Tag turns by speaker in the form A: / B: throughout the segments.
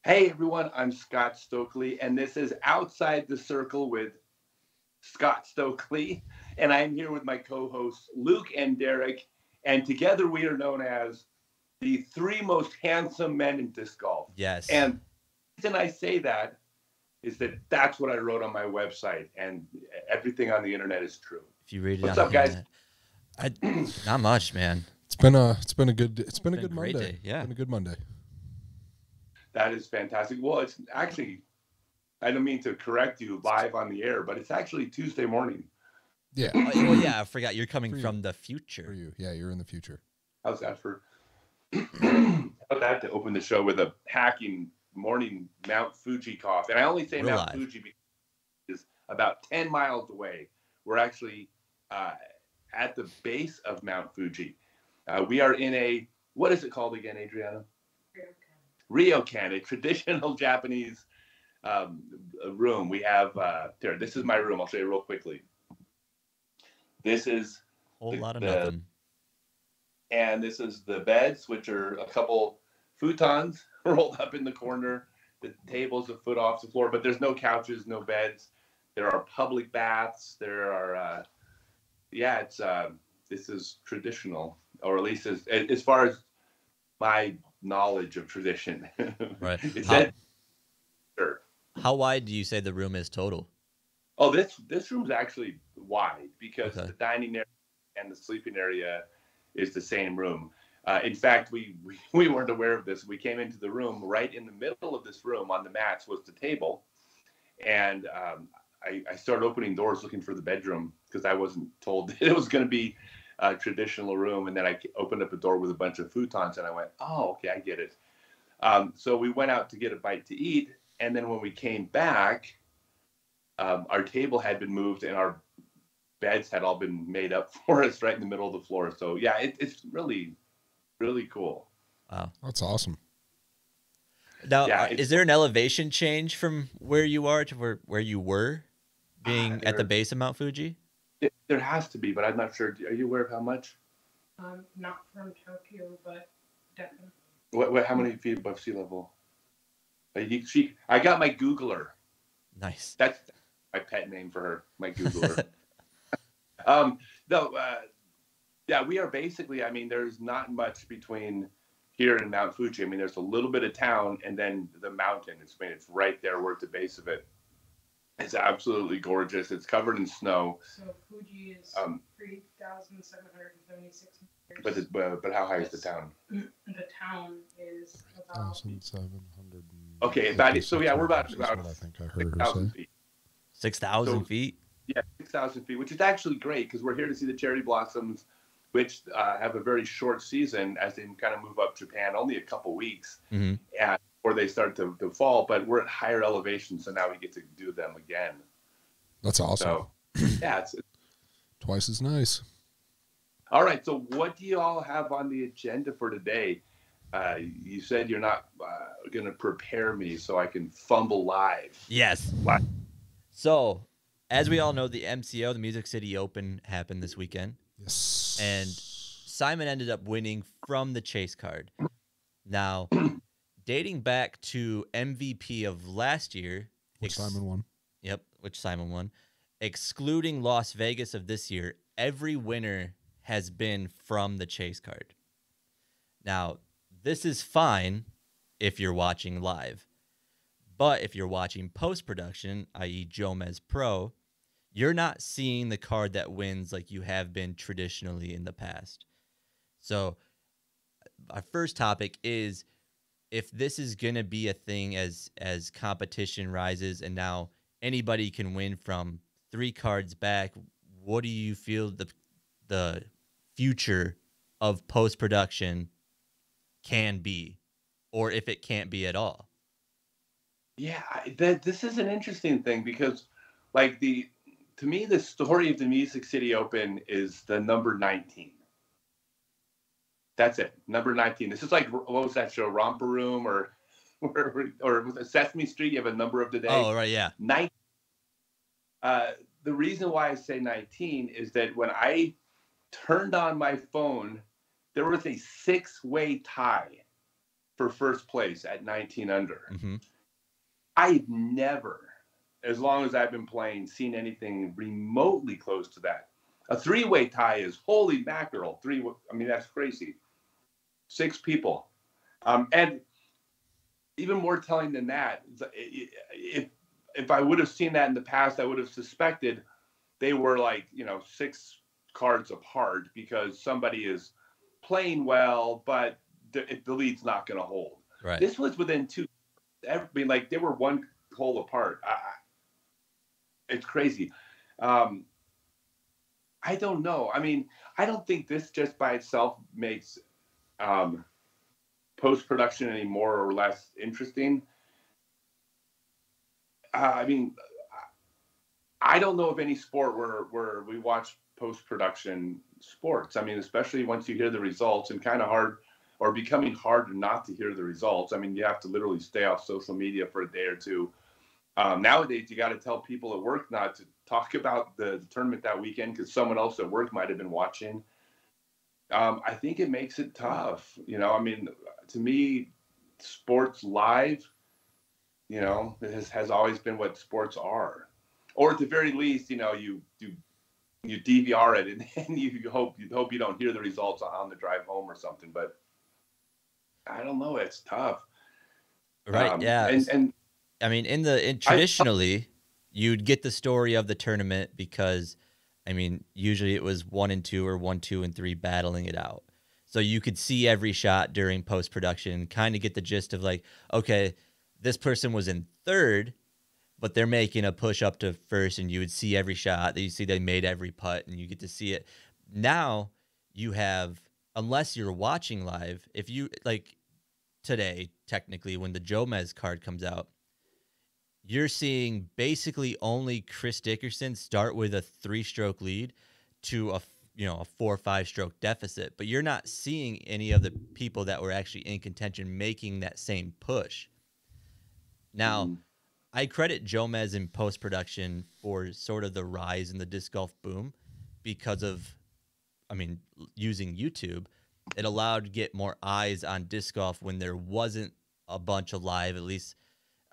A: Hey everyone, I'm Scott Stokely, and this is Outside the Circle with Scott Stokely. And I'm here with my co hosts, Luke and Derek. And together we are known as the three most handsome men in disc golf.
B: Yes.
A: And the reason I say that is that that's what I wrote on my website, and everything on the internet is true.
B: If you read it
A: What's
B: on the
A: up, guys?
B: internet, not much, man.
C: It's been a good
B: Great
C: Monday.
B: day. Yeah.
C: Been a good Monday.
A: That is fantastic. Well, it's actually, I don't mean to correct you live on the air, but it's actually Tuesday morning.
C: Yeah.
B: Well, yeah, I forgot you're coming
C: For you.
B: from the
C: For
B: future.
C: you. Yeah, you're in the future.
A: How's that for? How's that to open the show with a hacking morning Mount Fuji cough? And I only say
B: We're
A: Mount
B: live.
A: Fuji because it's about 10 miles away. We're actually at the base of Mount Fuji. We are in a, what is it called again, Adriana? Ryokan, a traditional Japanese room. We have, here, this is my room. I'll show you real quickly. This is
B: Whole lot of
A: the-
B: nothing.
A: and this is the beds, which are a couple futons rolled up in the corner. The table's a foot off the floor, but there's no couches, no beds. There are public baths. There are, it's this is traditional, or at least as far as my knowledge of tradition.
B: Right.
A: Is
B: How,
A: that sure?
B: how wide do you say the room is total?
A: Oh, this room's actually wide because
B: Okay.
A: the dining area and the sleeping area is the same room. In fact, we weren't aware of this. We came into the room. Right in the middle of this room on the mats was the table. And I started opening doors looking for the bedroom because I wasn't told that it was going to be a traditional room. And then I opened up a door with a bunch of futons and I went, oh, okay, I get it. So we went out to get a bite to eat. And then when we came back, our table had been moved and our beds had all been made up for us right in the middle of the floor. So yeah, it's really, really cool.
B: Wow.
C: That's awesome.
B: Now,
A: Yeah,
B: is there an elevation change from where you are to where you were being at the
A: there-
B: base of Mount Fuji?
A: There has to be, but I'm not sure. Are you aware of how much?
D: Not from Tokyo, but definitely.
A: How many feet above sea level? I got my Googler.
B: Nice.
A: That's my pet name for her, my Googler. Yeah, we are basically, I mean, there's not much between here and Mount Fuji. I mean, there's a little bit of town and then the mountain. It's right there. We're at the base of it. It's absolutely gorgeous. It's covered in snow.
D: So Fuji is 3,776 meters.
A: But how high is the town?
D: The town is about
C: 1,700.
A: Okay, so yeah, we're about
C: I think I heard her
A: 6,000
C: say.
A: feet.
B: 6,000
A: So-
B: feet?
A: Yeah, 6,000 feet, which is actually great because we're here to see the cherry blossoms, which have a very short season as they kind of move up Japan, only a couple weeks,
B: Mhm.
A: and before they start to fall. But we're at higher elevation, so now we get to do them again.
C: That's awesome.
A: So, yeah, it's
C: Twice as nice.
A: all right. So, what do you all have on the agenda for today? You said you're not going to prepare me so I can fumble live.
B: Yes.
A: What?
B: So, as we all know, the MCO, the Music City Open, happened this weekend.
C: Yes.
B: And Simon ended up winning from the chase card. Now, dating back to MVP of last year,
C: Which Simon won.
B: Yep, which Simon won. Excluding Las Vegas of this year, every winner has been from the chase card. Now, this is fine if you're watching live. But if you're watching post-production, i.e. Jomez Pro, you're not seeing the card that wins like you have been traditionally in the past. So our first topic is, if this is going to be a thing as competition rises and now anybody can win from 3 cards back, what do you feel the future of post-production can be, or if it can't be at all?
A: Yeah, this is an interesting thing because, like, to me, the story of the Music City Open is the number 19. That's it, number 19. This is like, what was that show, Romper Room or Sesame Street? You have a number of the day.
B: Oh, right, yeah.
A: 19. The reason why I say 19 is that when I turned on my phone, there was a 6-way tie for first place at 19 under.
B: Mm-hmm.
A: I've never, as long as I've been playing, seen anything remotely close to that. A three-way tie is holy mackerel. I mean, that's crazy. 6 people. And even more telling than that, if I would have seen that in the past, I would have suspected they were like, 6 cards apart because somebody is playing well, but the lead's not going to hold.
B: Right.
A: This was within 2. I mean, like they were 1 hole apart. It's crazy. I don't know. I mean, I don't think this just by itself makes post-production any more or less interesting. I mean, I don't know of any sport where we watch post-production sports. I mean, especially once you hear the results, and kind of hard or becoming hard not to hear the results. I mean, you have to literally stay off social media for a day or two. Nowadays, you got to tell people at work not to talk about the tournament that weekend because someone else at work might have been watching. I think it makes it tough. I mean, to me, sports live, has always been what sports are. Or at the very least, you DVR it and you hope you don't hear the results on the drive home or something. But I don't know. It's tough.
B: Right. Yeah.
A: And
B: I mean, traditionally, you'd get the story of the tournament because, I mean, usually it was 1 and 2 or 1, 2, and 3 battling it out. So you could see every shot during post-production, kind of get the gist of like, okay, this person was in third, but they're making a push up to first, and you would see every shot. You see they made every putt, and you get to see it. Now you have, unless you're watching live, if you, like today, technically, when the Jomez card comes out, you're seeing basically only Chris Dickerson start with a 3-stroke lead to a 4 or 5-stroke deficit, but you're not seeing any of the people that were actually in contention making that same push. Now, I credit Jomez in post-production for sort of the rise in the disc golf boom because of, I mean, using YouTube. It allowed to get more eyes on disc golf when there wasn't a bunch of live, at least,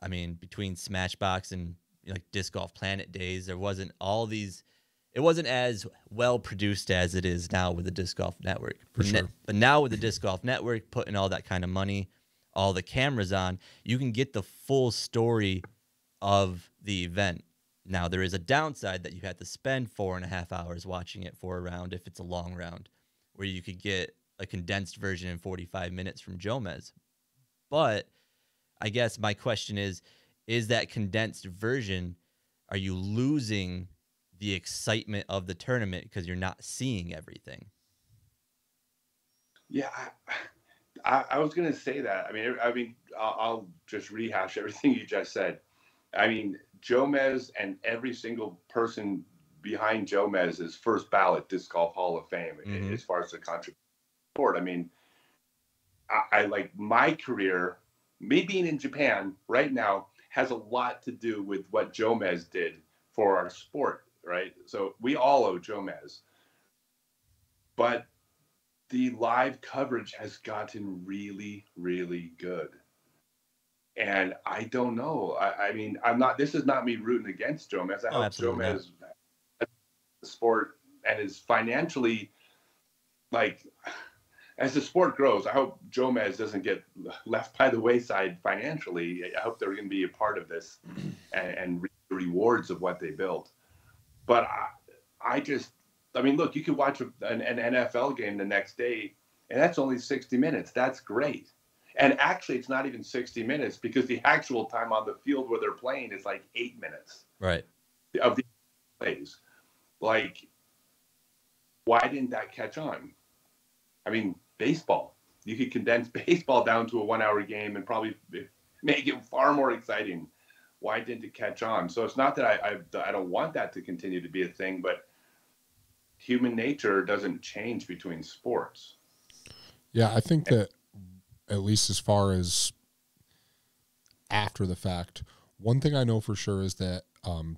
B: I mean, between Smashbox and like Disc Golf Planet days, there wasn't all these. It wasn't as well produced as it is now with the Disc Golf Network.
C: For sure.
B: But now with the Disc Golf Network putting all that kind of money, all the cameras on, you can get the full story of the event. Now there is a downside that you have to spend 4.5 hours watching it for a round if it's a long round, where you could get a condensed version in 45 minutes from Jomez. But I guess my question is that condensed version, are you losing the excitement of the tournament because you're not seeing everything?
A: Yeah, I was going to say that. I mean, I'll just rehash everything you just said. I mean, Jomez and every single person behind Jomez is first ballot Disc Golf Hall of Fame as far as the contribution sport. I mean, I like my career. Me being in Japan right now has a lot to do with what Jomez did for our sport, right? So we all owe Jomez. But the live coverage has gotten really, really good. And I don't know. I mean, this is not me rooting against Jomez. I hope Jomez, the sport, and is financially, like, as the sport grows, I hope Jomez doesn't get left by the wayside financially. I hope they're going to be a part of this and reap the rewards of what they built. But I mean, look, you could watch an NFL game the next day, and that's only 60 minutes. That's great. And actually, it's not even 60 minutes because the actual time on the field where they're playing is like 8 minutes.
B: Right.
A: Of the plays. Like, why didn't that catch on? I mean, baseball. You could condense baseball down to a 1-hour game and probably make it far more exciting. Why didn't it catch on? So it's not that I don't want that to continue to be a thing, but human nature doesn't change between sports.
C: Yeah, I think that at least as far as after the fact, one thing I know for sure is that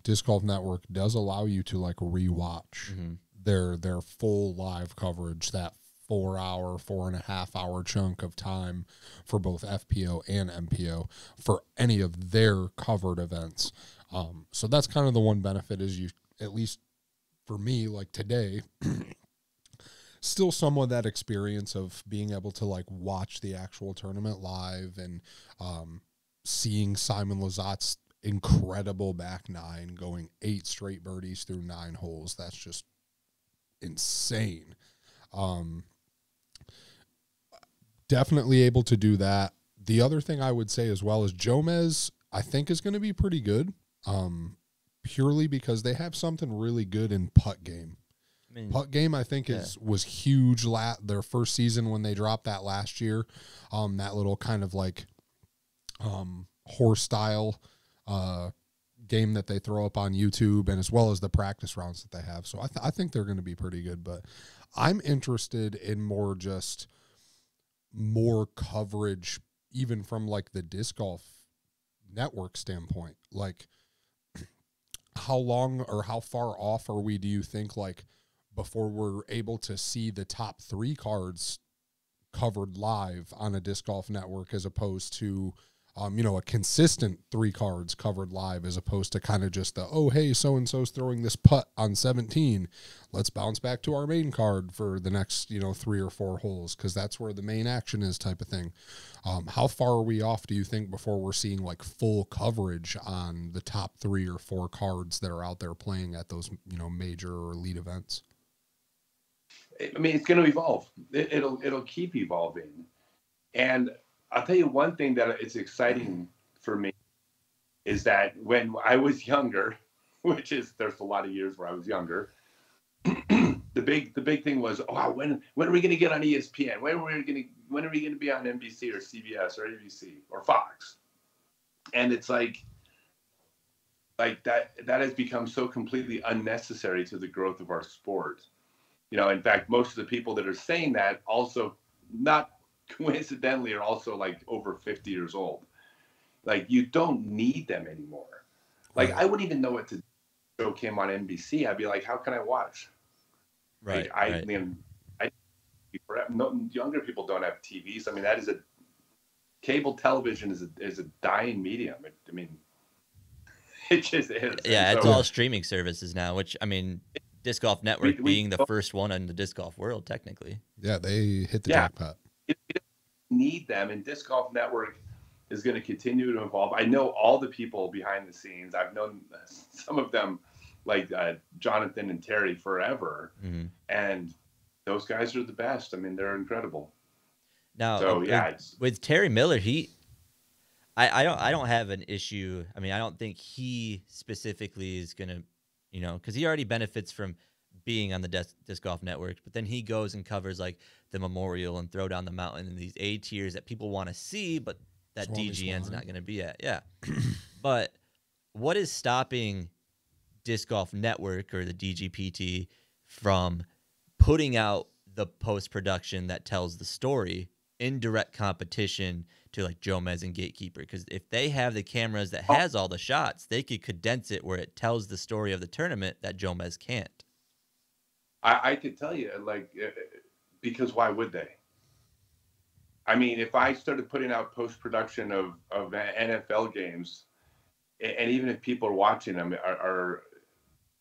C: Disc Golf Network does allow you to like rewatch their full live coverage, that 4 hour, 4.5 hour chunk of time for both FPO and MPO for any of their covered events. So that's kind of the one benefit is you, at least for me, like today, still somewhat that experience of being able to like watch the actual tournament live and seeing Simon Lazat's incredible back nine going 8 straight birdies through 9 holes. That's just insane. Definitely able to do that. The other thing I would say as well is Jomez, I think, is going to be pretty good, purely because they have something really good in putt game. Putt game, I think, was huge. Their first season when they dropped that last year, that little kind of like horse style game that they throw up on YouTube, and as well as the practice rounds that they have. So I think they're going to be pretty good. But I'm interested in more coverage, even from like the disc golf network standpoint. Like, how long or how far off are we, do you think, like, before we're able to see the top 3 cards covered live on a disc golf network, as opposed to, a consistent 3 cards covered live, as opposed to kind of just oh, hey, so-and-so's throwing this putt on 17. Let's bounce back to our main card for the next, 3 or 4 holes, because that's where the main action is, type of thing. How far are we off, do you think, before we're seeing like full coverage on the top 3 or 4 cards that are out there playing at those, major or elite events?
A: I mean, it's going to evolve. It'll keep evolving. And I'll tell you one thing that it's exciting for me is that when I was younger, there's a lot of years where I was younger, the big thing was, when are we going to get on ESPN? When are we going to be on NBC or CBS or ABC or Fox? And it's like that has become so completely unnecessary to the growth of our sport. In fact, most of the people that are saying that also, not coincidentally, are also like over 50 years old. Like, you don't need them anymore. Like,
C: Right.
A: I wouldn't even know what to show came on NBC. I'd be like, how can I watch?
B: Right.
A: I mean, younger people don't have TVs. I mean, cable television is a dying medium. I mean, it just is.
B: Yeah, it's all streaming services now, which, I mean, Disc Golf Network being the first one in the disc golf world, technically.
C: Yeah, they hit the jackpot.
A: You don't need them, and Disc Golf Network is going to continue to evolve. I know all the people behind the scenes. I've known some of them, like Jonathan and Terry, forever, and those guys are the best. I mean, they're incredible.
B: Now,
A: so
B: with Terry Miller, I don't have an issue. I mean, I don't think he specifically is going to, because he already benefits from being on the Disc Golf Network, but then he goes and covers like the Memorial and Throw Down the Mountain and these A tiers that people want to see, but that DGN's not going to be at. Yeah. But what is stopping Disc Golf Network or the DGPT from putting out the post-production that tells the story in direct competition to like Jomez and Gatekeeper? Because if they have the cameras that has all the shots, they could condense it where it tells the story of the tournament that Jomez can't.
A: I could tell you, because why would they? I mean, if I started putting out post-production of NFL games, and even if people are watching them,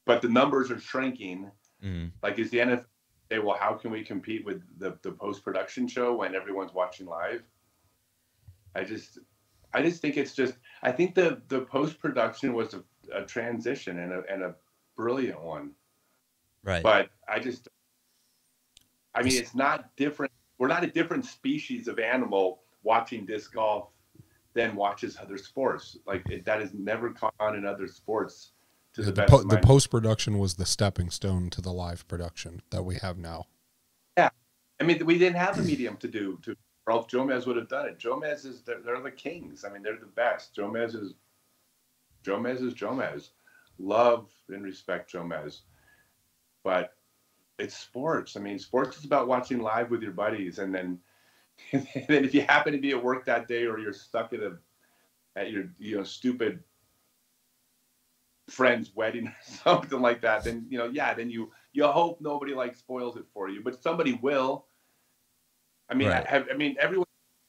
A: but the numbers are shrinking, like, is the NFL say, well, how can we compete with the post-production show when everyone's watching live? I just think it's just, I think the post-production was a transition and a brilliant one.
B: Right.
A: But I mean, it's not different. We're not a different species of animal watching disc golf than watches other sports. Like, that is never caught on in other sports to the best of my
C: the post-production was the stepping stone to the live production that we have now.
A: Yeah. I mean, we didn't have a medium to do, or else Jomez would have done it. Jomez they're the kings. I mean, they're the best. Jomez is Jomez. Love and respect Jomez. But it's sports. I mean, sports is about watching live with your buddies, and then if you happen to be at work that day, or you're stuck at your stupid friend's wedding or something like that, then then you hope nobody like spoils it for you, but somebody will. I mean,
B: Right.
A: I mean, everyone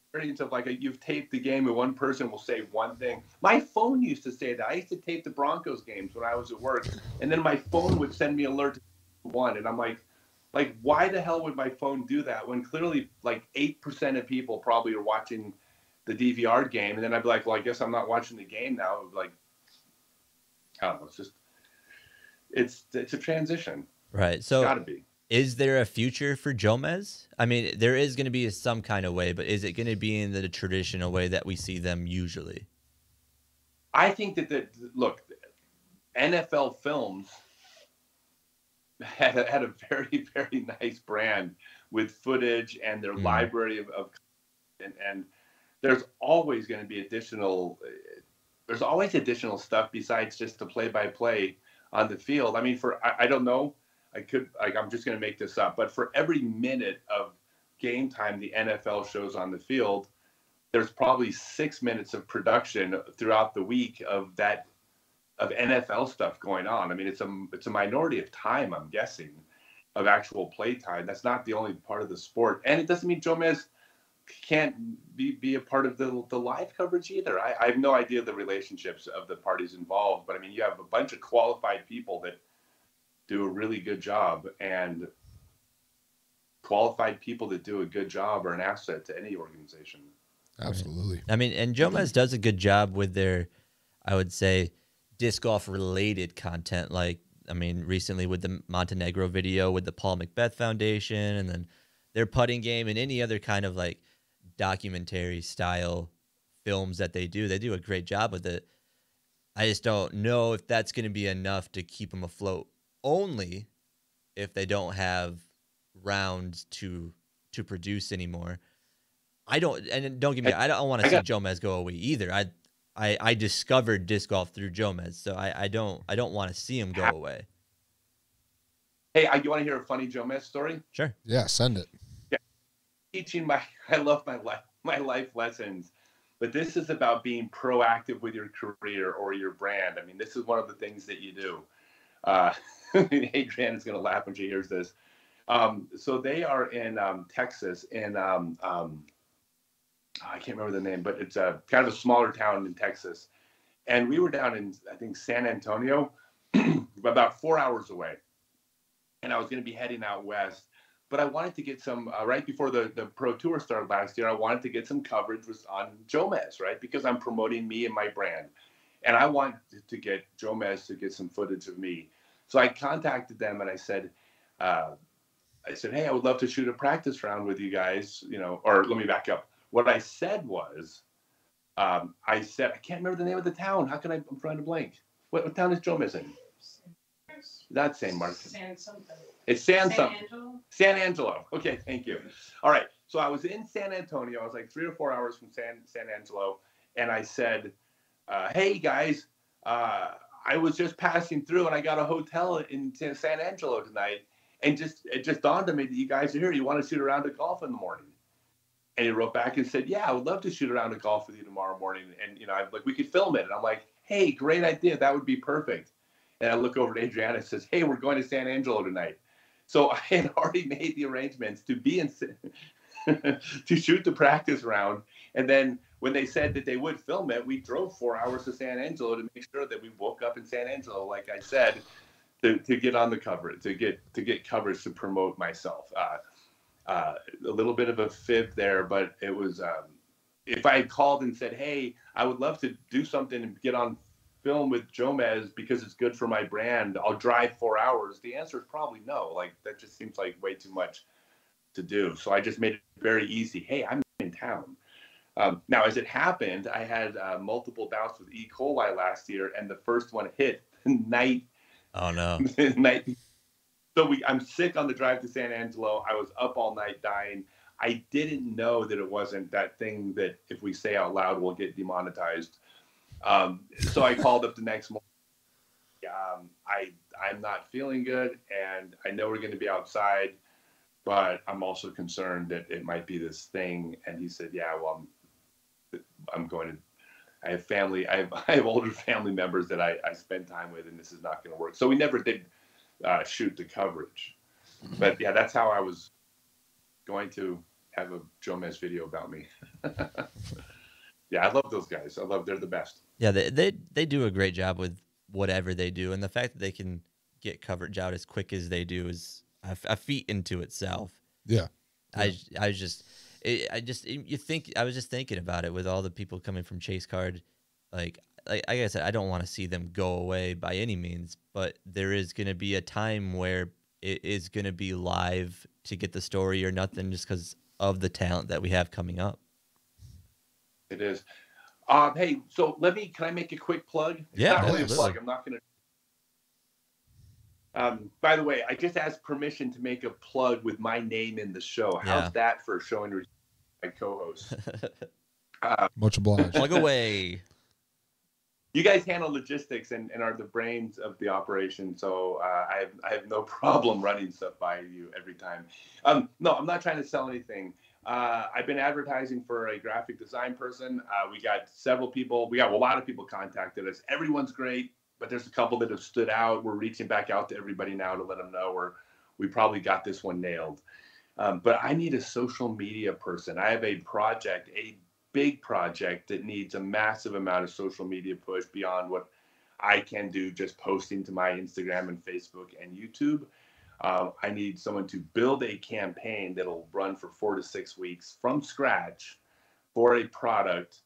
A: experience of like you've taped the game and one person will say one thing. My phone used to say that. I used to tape the Broncos games when I was at work, and then my phone would send me alert to one, and I'm like, why the hell would my phone do that when clearly like 8% of people probably are watching the DVR game, and then I'd be like, well, I guess I'm not watching the game now. Like, I don't know. It's a transition.
B: Right.
A: It's
B: So
A: got to be.
B: is there a future for Jomez? I mean, there is going to be some kind of way, but is it going to be in the traditional way that we see them usually?
A: I think that look, NFL Films had a very, very nice brand with footage and their library of and there's always going to be additional stuff besides just the play-by-play on the field. I mean, I don't know, I'm just going to make this up, but for every minute of game time the NFL shows on the field, there's probably 6 minutes of production throughout the week of NFL stuff going on. I mean, it's a minority of time, I'm guessing, of actual play time. That's not the only part of the sport, and it doesn't mean Jomez can't be a part of the live coverage either. I have no idea the relationships of the parties involved, but I mean, you have a bunch of qualified people that do a really good job, and qualified people that do a good job are an asset to any organization.
C: Absolutely.
B: Right. I mean, and Jomez does a good job with their, I would say, disc golf related content. Like, I mean, recently with the Montenegro video with the Paul Macbeth Foundation, and then their putting game and any other kind of like documentary style films that they do a great job with it. I just don't know if that's going to be enough to keep them afloat, only if they don't have rounds to produce anymore. Don't get me, I don't want to see Jomez go away either. I discovered disc golf through Jomez, so I don't want to see him go away.
A: Hey, you want to hear a funny Jomez story?
B: Sure.
C: Yeah, send it.
A: Yeah, I love my life lessons, but this is about being proactive with your career or your brand. I mean, this is one of the things that you do. Adrienne is going to laugh when she hears this. So they are in Texas, in I can't remember the name, but it's kind of a smaller town in Texas. And we were down in, I think, San Antonio, about 4 hours away. And I was going to be heading out west. But I wanted to get some, right before the Pro Tour started last year, I wanted to get some coverage on Jomez, right? Because I'm promoting me and my brand. And I want to get Jomez to get some footage of me. So I contacted them and I said, hey, I would love to shoot a practice round with you guys, or let me back up. What I said was, I can't remember the name of the town. How can I'm trying to blank. What town is Jomez in? Not San Martin.
D: San something.
A: It's San
D: Angelo?
A: San Angelo. Okay, thank you. All right. So I was in San Antonio. I was like 3 or 4 hours from San Angelo. And I said, hey, guys, I was just passing through and I got a hotel in San Angelo tonight. And it just dawned on me that you guys are here. You want to shoot a round of golf in the morning? And he wrote back and said, yeah, I would love to shoot a round of golf with you tomorrow morning. And, I'm like, we could film it. And I'm like, hey, great idea. That would be perfect. And I look over to Adriana and says, hey, we're going to San Angelo tonight. So I had already made the arrangements to be to shoot the practice round. And then when they said that they would film it, we drove 4 hours to San Angelo to make sure that we woke up in San Angelo, like I said, to get on the coverage, to get coverage to promote myself. A little bit of a fib there, but it was, if I had called and said, hey, I would love to do something and get on film with Jomez because it's good for my brand, I'll drive 4 hours. The answer is probably no. Like, that just seems like way too much to do. So I just made it very easy. Hey, I'm in town. Now, as it happened, I had multiple bouts with E. coli last year, and the first one hit the night.
B: Oh, no.
A: night. So I'm sick on the drive to San Angelo. I was up all night dying. I didn't know that it wasn't that thing that if we say out loud, we'll get demonetized. So I called up the next morning. I'm not feeling good, and I know we're going to be outside, but I'm also concerned that it might be this thing. And he said, yeah, well, I'm going to. I have family. I have older family members that I spend time with, and this is not going to work. So we never did shoot the coverage. But yeah, that's how I was going to have a Jomez video about me. Yeah, I love those guys. They're the best.
B: Yeah, they do a great job with whatever they do, and the fact that they can get coverage out as quick as they do is a feat into itself.
C: Yeah.
B: I just you think I was just thinking about it with all the people coming from Chase Card, like I said, I don't want to see them go away by any means, but there is going to be a time where it is going to be live to get the story or nothing, just because of the talent that we have coming up.
A: It is. Hey, so can I make a quick plug? It's
B: Yeah,
A: not really a
B: absolutely.
A: plug. I'm not going to. By the way, I just asked permission to make a plug with my name in the show. How's that for showing my co-host?
C: Much obliged.
B: Plug away.
A: You guys handle logistics and are the brains of the operation, so I have no problem running stuff by you every time. No, I'm not trying to sell anything. I've been advertising for a graphic design person. We got several people. We got a lot of people contacted us. Everyone's great, but there's a couple that have stood out. We're reaching back out to everybody now to let them know we probably got this one nailed. But I need a social media person. I have a big project that needs a massive amount of social media push beyond what I can do just posting to my Instagram and Facebook and YouTube. I need someone to build a campaign that'll run for 4 to 6 weeks from scratch for a product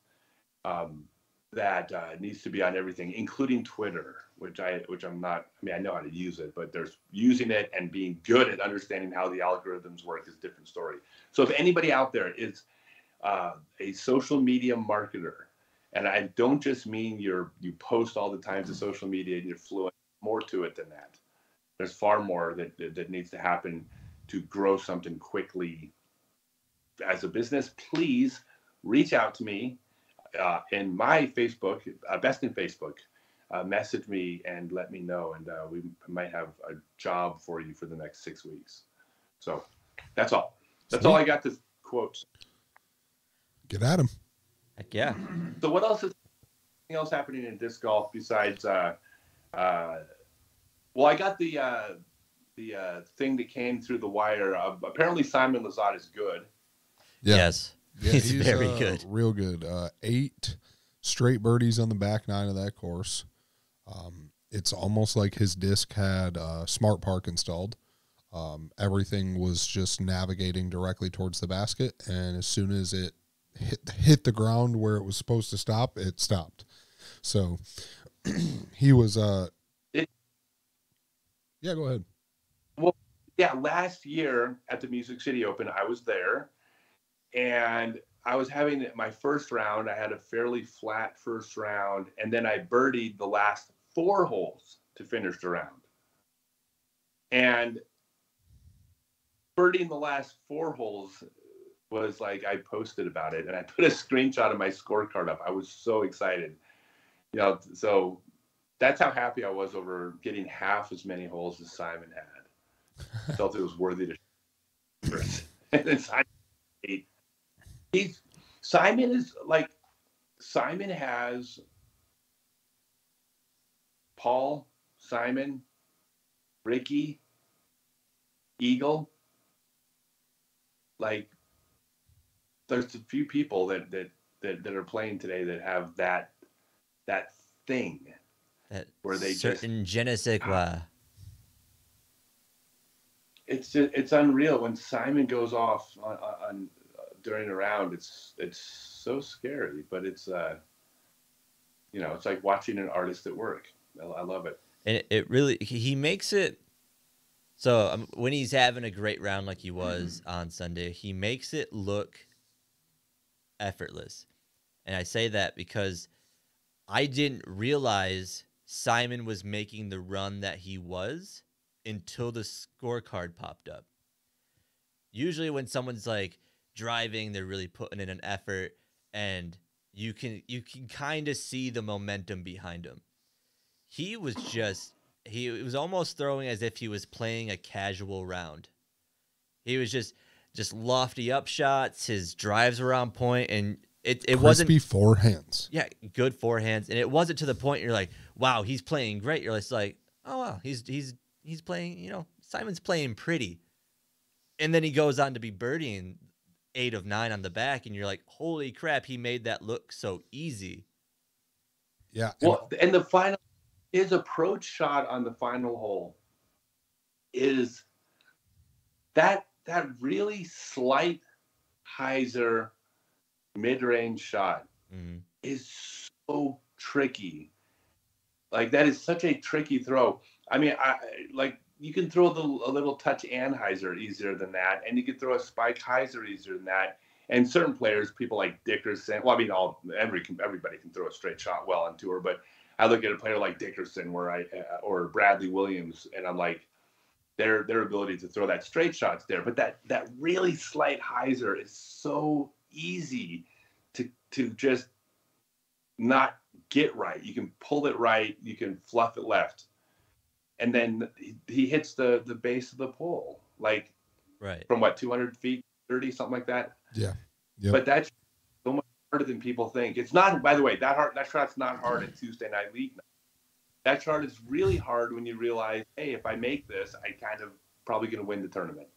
A: that needs to be on everything, including Twitter, which I'm not. I mean, I know how to use it, but there's using it and being good at understanding how the algorithms work is a different story. So if anybody out there is a social media marketer, and I don't just mean you post all the time to social media and you're fluent, more to it than that. There's far more that needs to happen to grow something quickly as a business. Please reach out to me in my Facebook, Best in Facebook. Message me and let me know, and we might have a job for you for the next 6 weeks. So that's all. That's all I got to quote.
C: Get at him.
B: Heck yeah.
A: So what else is anything else happening in disc golf besides well, I got the thing that came through the wire. Apparently Simon Lizotte is good.
C: Yeah.
B: Yes.
C: Yeah,
B: he's very good.
C: Real good. 8 straight birdies on the back 9 of that course. It's almost like his disc had Smart Park installed. Everything was just navigating directly towards the basket, and as soon as it hit the ground where it was supposed to stop, it stopped. So he was yeah, go ahead.
A: Well, yeah, last year at the Music City Open, I was there, and I was having my first round. I had a fairly flat first round, and then I birdied the last 4 holes to finish the round. And birdieing the last 4 holes was like, I posted about it, and I put a screenshot of my scorecard up. I was so excited. So that's how happy I was over getting half as many holes as Simon had. I felt it was worthy to. And then Simon has Paul, Simon, Ricky, Eagle. Like, there's a few people that are playing today that have that thing.
B: That
A: where they
B: certain je ne sais quoi.
A: It's unreal when Simon goes off on during a round. It's so scary, but it's it's like watching an artist at work. I love it.
B: And it really, he makes it so when he's having a great round like he was on Sunday, he makes it look effortless. And I say that because I didn't realize Simon was making the run that he was until the scorecard popped up. Usually when someone's like driving, they're really putting in an effort, and you can kind of see the momentum behind him. He was almost throwing as if he was playing a casual round. He was just lofty up shots. His drives were on point, and it wasn't
C: crispy forehands.
B: Yeah, good forehands, and it wasn't to the point you're like, wow, he's playing great. You're just like, oh wow, he's playing. Simon's playing pretty, and then he goes on to be birdieing 8 of 9 on the back, and you're like, holy crap, he made that look so easy.
C: Yeah.
A: Well, and the final, his approach shot on the final hole is that really slight hyzer mid-range shot is so tricky. Like, that is such a tricky throw. I mean, you can throw a little touch anhyzer easier than that, and you can throw a spike hyzer easier than that. And certain players, people like Dickerson, well, I mean, everybody can throw a straight shot well on tour, but I look at a player like Dickerson or Bradley Williams, and I'm like, their ability to throw that straight shot's there, but that really slight hyzer is so easy to just not get right. You can pull it right, you can fluff it left, and then he hits the base of the pole, like from what, 200 feet, 30, something like that.
C: Yeah. Yep.
A: But that's so much harder than people think. It's not, by the way, that shot's not hard at Tuesday Night League night. That shot is really hard when you realize, hey, if I make this, I kind of probably going to win the tournament.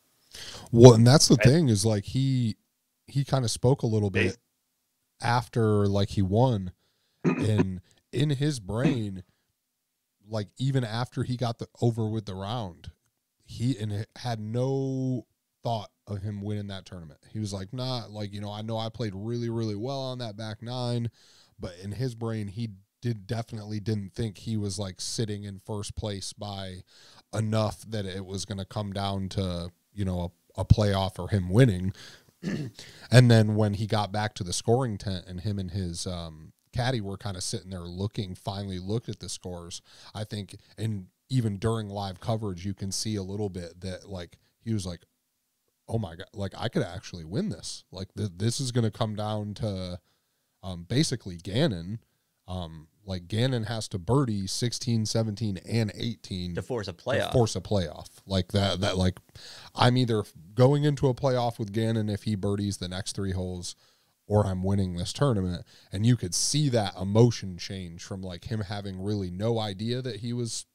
C: Well, and that's the thing is, like, he kind of spoke a little bit after, like, he won, and in his brain, like, even after he got over with the round, he had no thought of him winning that tournament. He was like, nah, like, you know I played really, really well on that back nine, but in his brain, he definitely didn't think he was, like, sitting in first place by enough that it was going to come down to, you know, a playoff or him winning. And then when he got back to the scoring tent and him and his caddy were kind of sitting there finally looked at the scores, I think, and even during live coverage, you can see a little bit that, like, he was like, oh my God, like, I could actually win this. Like, this is going to come down to basically Gannon. Like, Gannon has to birdie 16, 17, and 18
B: to force a playoff.
C: Like that like, I'm either going into a playoff with Gannon if he birdies the next 3 holes, or I'm winning this tournament. And you could see that emotion change from, like, him having really no idea that he was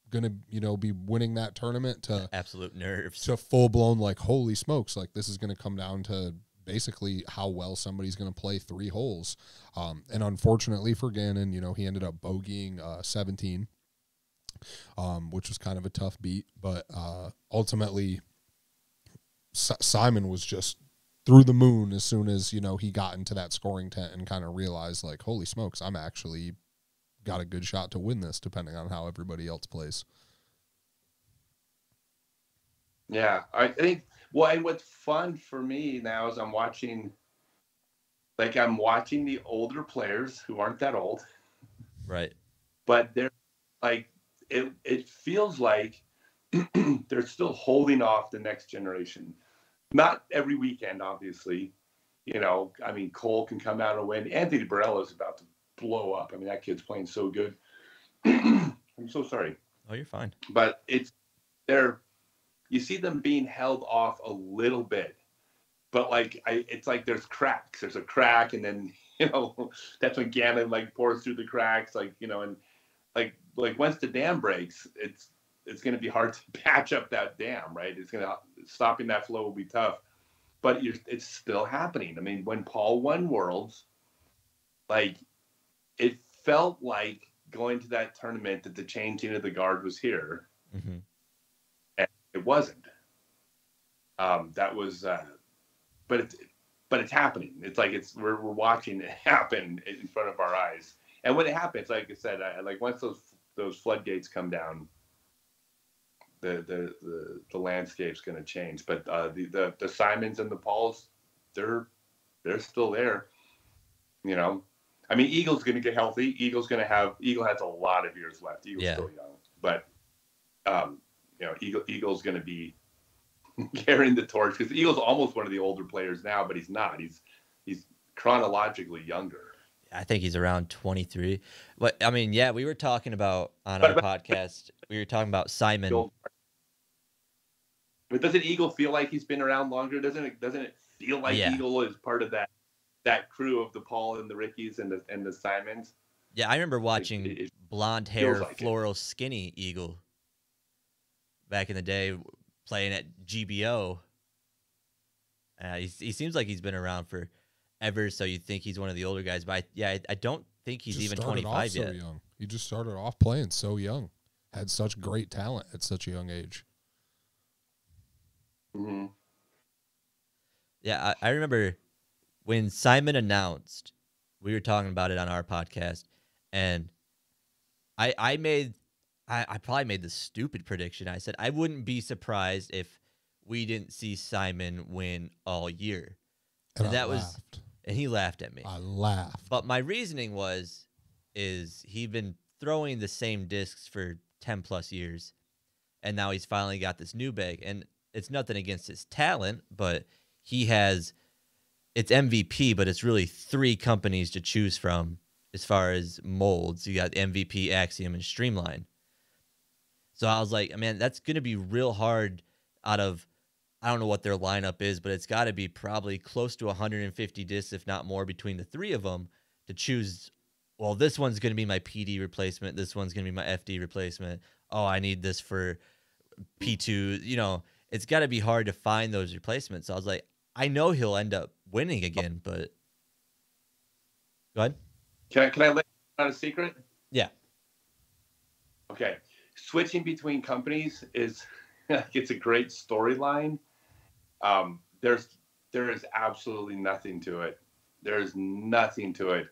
C: going to, you know, be winning that tournament to
B: absolute nerves,
C: to full blown, like, holy smokes, like, this is going to come down to basically how well somebody's going to play 3 holes. And unfortunately for Gannon, you know, he ended up bogeying 17, which was kind of a tough beat. But ultimately, Simon was just through the moon as soon as, you know, he got into that scoring tent and kind of realized, like, holy smokes, I'm actually got a good shot to win this, depending on how everybody else plays.
A: Yeah, I think. Well, and what's fun for me now is I'm watching the older players who aren't that old,
B: right?
A: But they're like, it feels like they're still holding off the next generation. Not every weekend, obviously. You know, I mean, Cole can come out and win. Anthony Barella is about to blow up. I mean, that kid's playing so good. I'm so sorry.
B: Oh, you're fine.
A: But you see them being held off a little bit, but it's like there's cracks. There's a crack, and then, you know, that's when Gannon, like, pours through the cracks, like, you know, and like once the dam breaks, it's going to be hard to patch up that dam, right? Stopping that flow will be tough, but it's still happening. I mean, when Paul won Worlds, like, it felt like going to that tournament that the changing of the guard was here.
B: Mm-hmm.
A: It wasn't. That was, but it's happening. It's like we're watching it happen in front of our eyes. And when it happens, like I said, like, once those floodgates come down, the landscape's going to change. But the Simons and the Pauls, they're still there. You know, I mean, Eagle's going to get healthy. Eagle has a lot of years left. Eagle's still young, but. You know, Eagle's going to be carrying the torch, because Eagle's almost one of the older players now, but he's not. He's chronologically younger.
B: I think he's around 23. But I mean, yeah, we were talking about on our podcast. We were talking about Simon.
A: But doesn't Eagle feel like he's been around longer? Doesn't it feel like Eagle is part of that crew of the Paul and the Rickies and the Simons?
B: Yeah, I remember watching blonde hair, like floral, skinny Eagle back in the day, playing at GBO, He seems like he's been around for ever, so you think he's one of the older guys. But I don't think he's even 25 yet.
C: Young. He just started off playing so young. Had such great talent at such a young age.
A: Mm-hmm.
B: Yeah, I remember when Simon announced, we were talking about it on our podcast, and I probably made the stupid prediction. I said I wouldn't be surprised if we didn't see Simon win all year.
C: And
B: that
C: laughed.
B: And he laughed at me.
C: I laughed.
B: But my reasoning is he'd been throwing the same discs for 10 plus years, and now he's finally got this new bag. And it's nothing against his talent, but it's MVP, but it's really 3 companies to choose from as far as molds. You got MVP, Axiom, and Streamline. So I was like, man, that's going to be real hard out of, I don't know what their lineup is, but it's got to be probably close to 150 discs, if not more, between the 3 of them to choose. Well, this one's going to be my PD replacement. This one's going to be my FD replacement. Oh, I need this for P2. You know, it's got to be hard to find those replacements. So I was like, I know he'll end up winning again, but go ahead.
A: Can I let you out a secret?
B: Yeah.
A: Okay. Switching between companies it's a great storyline. There is absolutely nothing to it. There is nothing to it.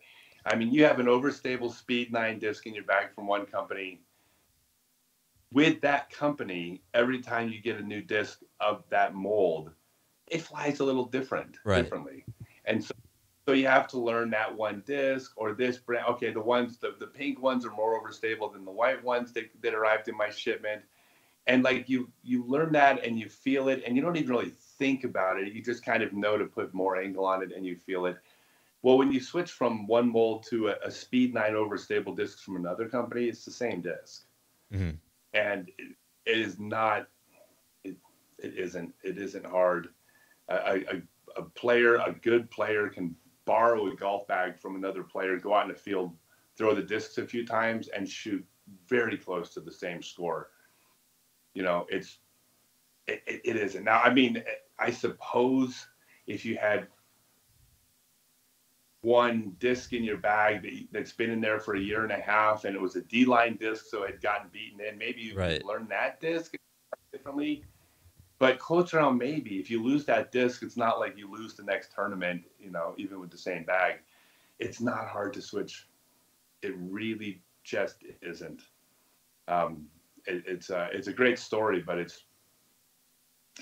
A: I mean, you have an overstable Speed 9 disc in your bag from one company. With that company, every time you get a new disc of that mold, it flies a little differently. And so you have to learn that one disc or this brand. Okay, the pink ones are more overstable than the white ones that arrived in my shipment. And like you learn that and you feel it, and you don't even really think about it. You just kind of know to put more angle on it and you feel it. Well, when you switch from one mold to a Speed 9 overstable disc from another company, it's the same disc.
B: Mm-hmm.
A: And it is not, it isn't hard. A good player can borrow a golf bag from another player, go out in the field, throw the discs a few times and shoot very close to the same score. You know, it isn't. Now, I mean, I suppose if you had one disc in your bag that's been in there for a year and a half and it was a D-line disc, so it had gotten beaten in, maybe you could learn that disc differently. But close around maybe. If you lose that disc, it's not like you lose the next tournament, you know, even with the same bag. It's not hard to switch. It really just isn't. It's a great story, but it's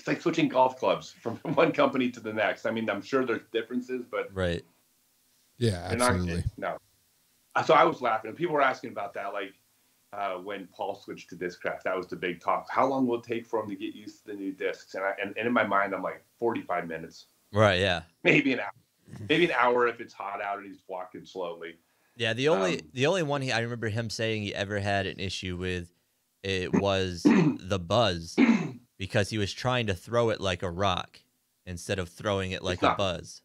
A: like switching golf clubs from one company to the next. I mean, I'm sure there's differences, but
B: right.
C: Yeah, absolutely.
A: No. So I was laughing. People were asking about that, like when Paul switched to Discraft. That was the big talk. How long will it take for him to get used to the new discs? And in my mind, I'm like 45 minutes.
B: Right. Yeah.
A: Maybe an hour. Maybe an hour if it's hot out and he's walking slowly.
B: Yeah. The only one I remember him saying he ever had an issue with it was the buzz, because he was trying to throw it like a rock instead of throwing it like a buzz.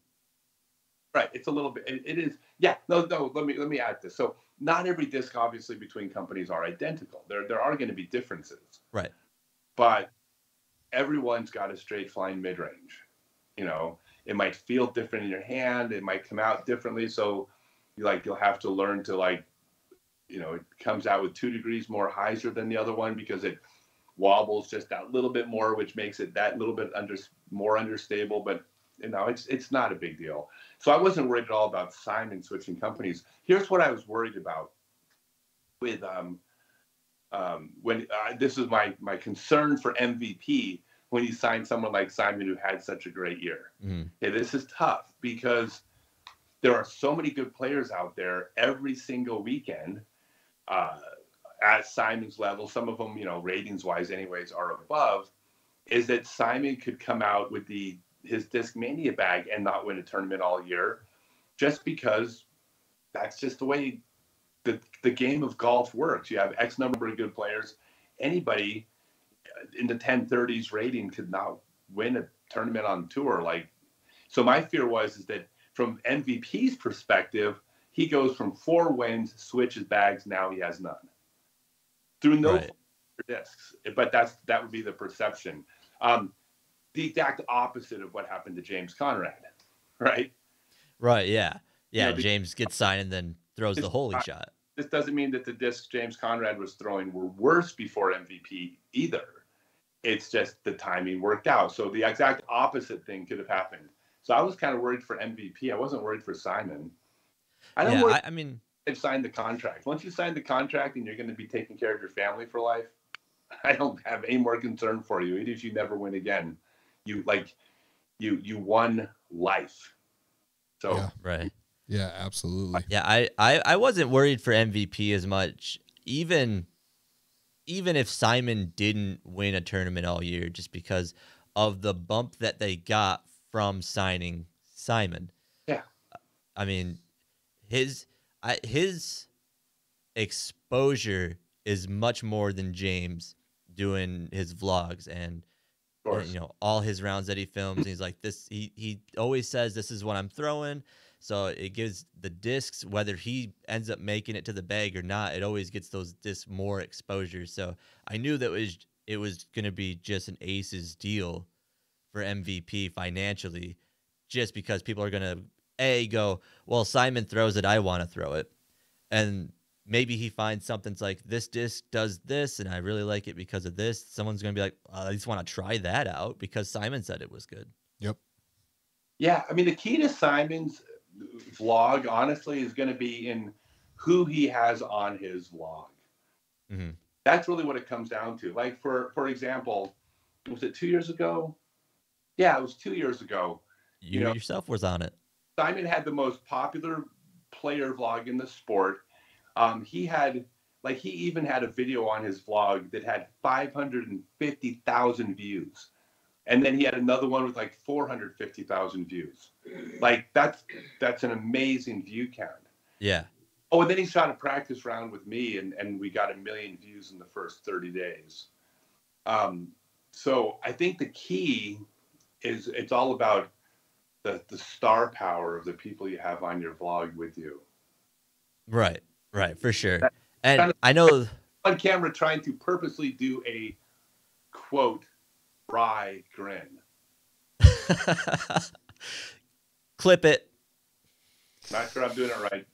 A: Right. It's a little bit. It is. Yeah. No. Let me add this. So not every disc, obviously, between companies are identical. There are going to be differences.
B: Right.
A: But everyone's got a straight flying mid range. You know, it might feel different in your hand. It might come out differently. So, you'll have to learn to it comes out with 2 degrees more hyzer than the other one because it wobbles just that little bit more, which makes it that little bit more understable. But it's not a big deal. So I wasn't worried at all about Simon switching companies. Here's what I was worried about with when this is my concern for MVP when you sign someone like Simon who had such a great year.
B: Mm-hmm.
A: Okay, this is tough because there are so many good players out there every single weekend at Simon's level. Some of them, ratings wise anyways, are above. Is that Simon could come out with his Discmania bag and not win a tournament all year, just because that's just the way the game of golf works. You have X number of good players. Anybody in the 1030s rating could not win a tournament on tour. So my fear is that from MVP's perspective, he goes from 4 wins, switches bags, now he has none. Through no discs. But that would be the perception. the exact opposite of what happened to James Conrad, right?
B: Right. Yeah.
A: You
B: Yeah.
A: know,
B: James gets signed and then throws
A: this,
B: the holy shot.
A: this doesn't mean that the discs James Conrad was throwing were worse before MVP either. It's just the timing worked out. So the exact opposite thing could have happened. So I was kind of worried for MVP. I wasn't worried for Simon. I don't worry.
B: I mean,
A: They've signed the contract. Once you sign the contract and you're going to be taking care of your family for life, I don't have any more concern for you. Even if you never win again, you won life. So
C: Yeah.
B: right.
C: Yeah, absolutely.
B: Yeah, I wasn't worried for MVP as much, even if Simon didn't win a tournament all year, just because of the bump that they got from signing Simon.
A: yeah,
B: I mean, his exposure is much more than James doing his vlogs and
A: of course.
B: you know, all his rounds that he films. And he's like, this, he always says, this is what I'm throwing. So it gives the discs, whether he ends up making it to the bag or not, it always gets those discs more exposure. So I knew that it was going to be just an aces deal for MVP financially, just because people are going to go, well, Simon throws it, I want to throw it. And maybe he finds something's like, this disc does this, and I really like it because of this. Someone's going to be like, I just want to try that out because Simon said it was good.
C: Yep.
A: Yeah, I mean, the key to Simon's vlog, honestly, is going to be in who he has on his vlog.
B: Mm-hmm.
A: That's really what it comes down to. Like, for example, was it 2 years ago? Yeah, it was 2 years ago.
B: You yourself was on it.
A: Simon had the most popular player vlog in the sport. He even had a video on his vlog that had 550,000 views. And then he had another one with like 450,000 views. Like that's an amazing view count.
B: Yeah.
A: Oh, and then he shot a practice round with me and we got 1 million views in the first 30 days. So I think the key is it's all about the star power of the people you have on your vlog with you.
B: Right, for sure. And
A: kind of,
B: I know
A: on camera trying to purposely do a quote wry grin.
B: Clip it.
A: Not sure I'm doing it right.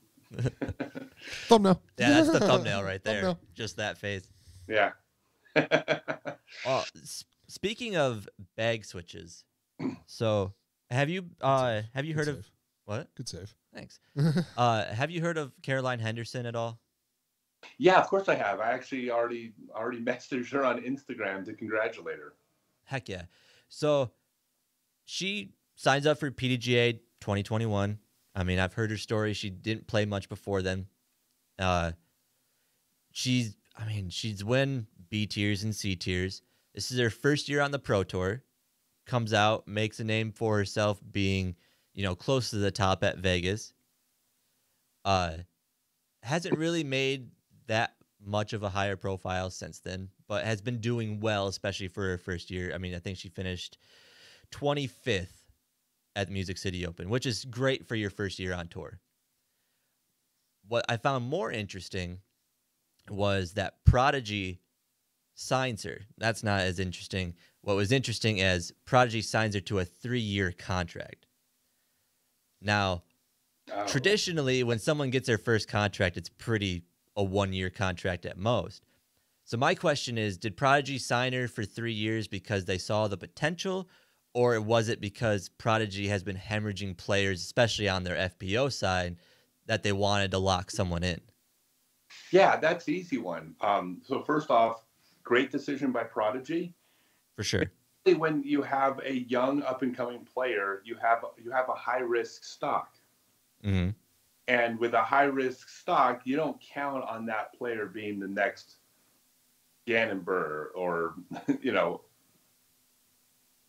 C: Thumbnail.
B: Yeah, that's the thumbnail right there.
C: Thumbnail.
B: Just that face.
A: Yeah.
B: Speaking of bag switches, so have you heard of what?
C: Good save.
B: Thanks. Have you heard of Caroline Henderson at all?
A: Yeah, of course I have. I actually already messaged her on Instagram to congratulate her.
B: Heck yeah. So she signs up for PDGA 2021. I mean, I've heard her story. She didn't play much before then. She's win B tiers and C tiers. This is her first year on the Pro Tour. Comes out, makes a name for herself being, close to the top at Vegas. Hasn't really made that much of a higher profile since then, but has been doing well, especially for her first year. I mean, I think she finished 25th at the Music City Open, which is great for your first year on tour. What I found more interesting was that Prodigy signs her. That's not as interesting. What was interesting is Prodigy signs her to a 3-year contract. Now, traditionally, when someone gets their first contract, it's a 1-year contract at most. So my question is, did Prodigy sign her for 3 years because they saw the potential, or was it because Prodigy has been hemorrhaging players, especially on their FPO side, that they wanted to lock someone in?
A: Yeah, that's the easy one. So first off, great decision by Prodigy.
B: For sure.
A: When you have a young up-and-coming player, you have a high-risk stock.
B: Mm-hmm.
A: And with a high-risk stock, you don't count on that player being the next Gannon Burr or,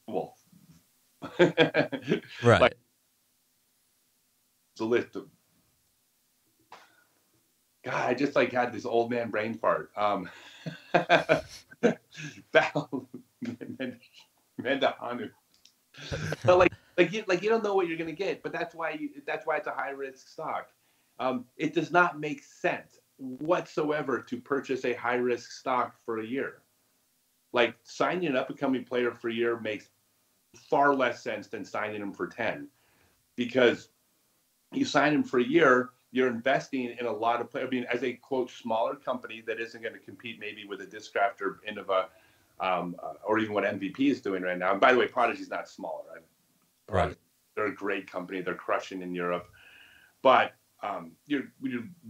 A: well,
B: right.
A: Like, it's a list of, God, I just had this old man brain fart. Mendahanu. But you don't know what you're gonna get, but that's why it's a high risk stock. It does not make sense whatsoever to purchase a high risk stock for a year. Like signing an up and coming player for a year makes far less sense than signing him for 10, because you sign him for a year, you're investing in a lot of players. I mean, as a quote smaller company that isn't going to compete maybe with a Discraft or Innova, or even what MVP is doing right now. And by the way, Prodigy's not smaller.
B: Right.
A: They're a great company. They're crushing in Europe, but you're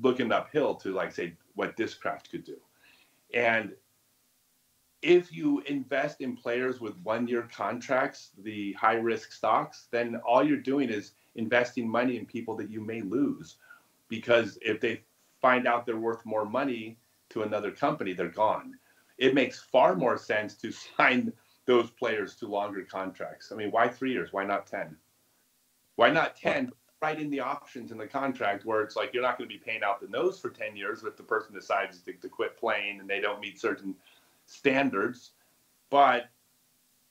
A: looking uphill to, like, say, what Discraft could do. And if you invest in players with 1-year contracts, the high risk stocks, then all you're doing is investing money in people that you may lose, because if they find out they're worth more money to another company, they're gone. It makes far more sense to sign those players to longer contracts. I mean, why 3 years? Why not 10? Why not 10? Right in the options in the contract where it's like you're not going to be paying out the nose for 10 years if the person decides to quit playing and they don't meet certain standards, but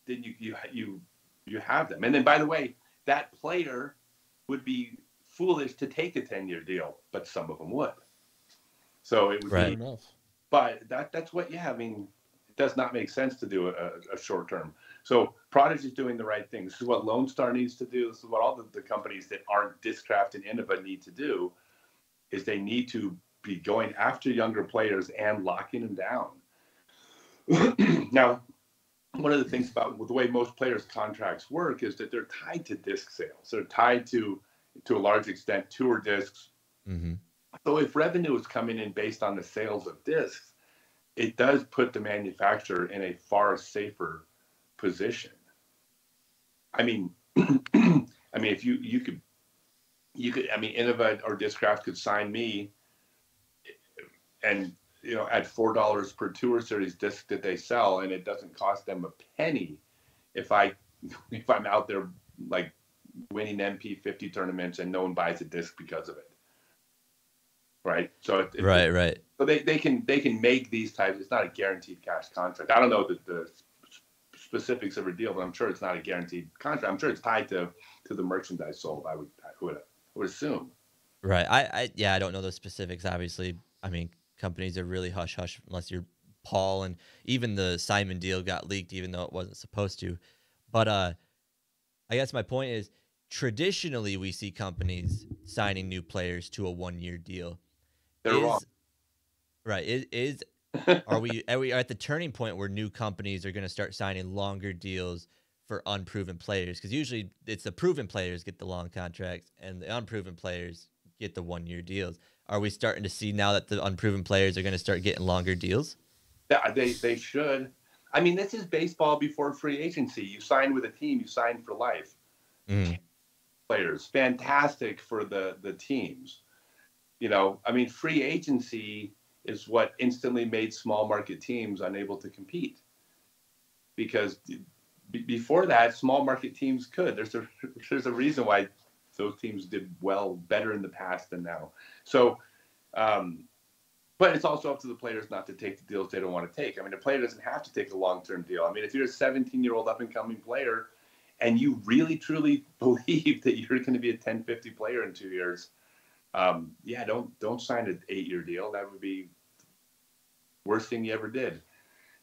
A: then you have them. And then, by the way, that player would be foolish to take a 10-year deal, but some of them would. So it would
B: Right.
A: be, but that's what, I mean, it does not make sense to do a short term. So Prodigy is doing the right thing. This is what Lone Star needs to do. This is what all the companies that aren't Discraft and Innova need to do, is they need to be going after younger players and locking them down. Now, one of the things about the way most players' contracts work is that they're tied to disc sales. They're tied to a large extent, tour discs.
B: Mm-hmm.
A: So if revenue is coming in based on the sales of discs, it does put the manufacturer in a far safer position. I mean, if you could, I mean, Innova or Discraft could sign me, and at $4 per tour series disc that they sell, and it doesn't cost them a penny if I'm out there like winning MP50 tournaments and no one buys a disc because of it. Right. So
B: Right.
A: So they can make these types. It's not a guaranteed cash contract. I don't know the specifics of a deal, but I'm sure it's not a guaranteed contract. I'm sure it's tied to the merchandise sold. I would assume.
B: Right. I don't know the specifics. Obviously, I mean, companies are really hush hush unless you're Paul, and even the Simon deal got leaked, even though it wasn't supposed to. But I guess my point is, traditionally we see companies signing new players to a 1-year deal.
A: They're wrong.
B: Right. Are we at the turning point where new companies are going to start signing longer deals for unproven players? Because usually it's the proven players get the long contracts and the unproven players get the 1-year deals. Are we starting to see now that the unproven players are going to start getting longer deals?
A: Yeah, they should. I mean, this is baseball before free agency. You sign with a team, you sign for life. Players, fantastic for the teams. I mean, free agency is what instantly made small market teams unable to compete. Because before that, small market teams could. There's a reason why those teams did better in the past than now. So, but it's also up to the players not to take the deals they don't want to take. I mean, a player doesn't have to take a long-term deal. I mean, if you're a 17-year-old up-and-coming player and you really, truly believe that you're going to be a 10-50 player in 2 years, don't sign an 8-year deal. That would be the worst thing you ever did.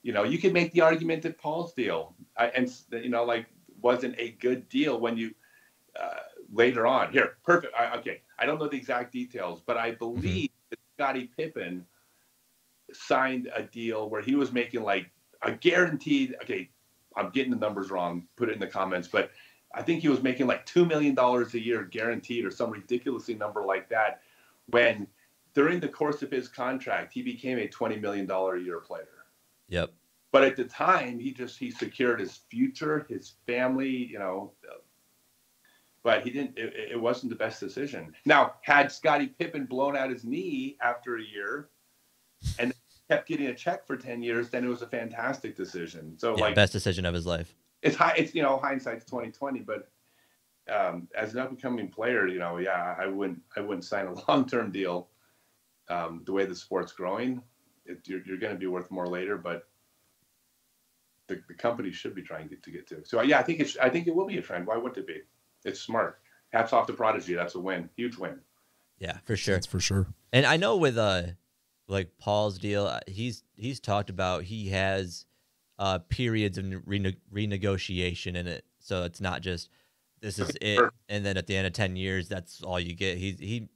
A: You could make the argument that Paul's deal wasn't a good deal when you later on. Here, perfect. Okay, I don't know the exact details, but I believe that Scottie Pippen signed a deal where he was making like a guaranteed. Okay, I'm getting the numbers wrong. Put it in the comments, but I think he was making like $2 million a year guaranteed, or some ridiculously number like that, when during the course of his contract, he became a $20 million a year player.
B: Yep.
A: But at the time, he secured his future, his family, but he didn't, it wasn't the best decision. Now, had Scottie Pippen blown out his knee after a year and kept getting a check for 10 years, then it was a fantastic decision. So
B: best decision of his life.
A: It's hindsight's 2020, but as an up-and-coming player, I wouldn't sign a long-term deal. The way the sport's growing, you're going to be worth more later, but the company should be trying to get to. So I think it will be a trend. Why wouldn't it be? It's smart. Hats off to Prodigy. That's a win. Huge win.
B: Yeah, for sure.
C: That's for sure.
B: And I know with like Paul's deal, he's talked about he has periods of renegotiation in it. So it's not just this is it, and then at the end of 10 years, that's all you get. He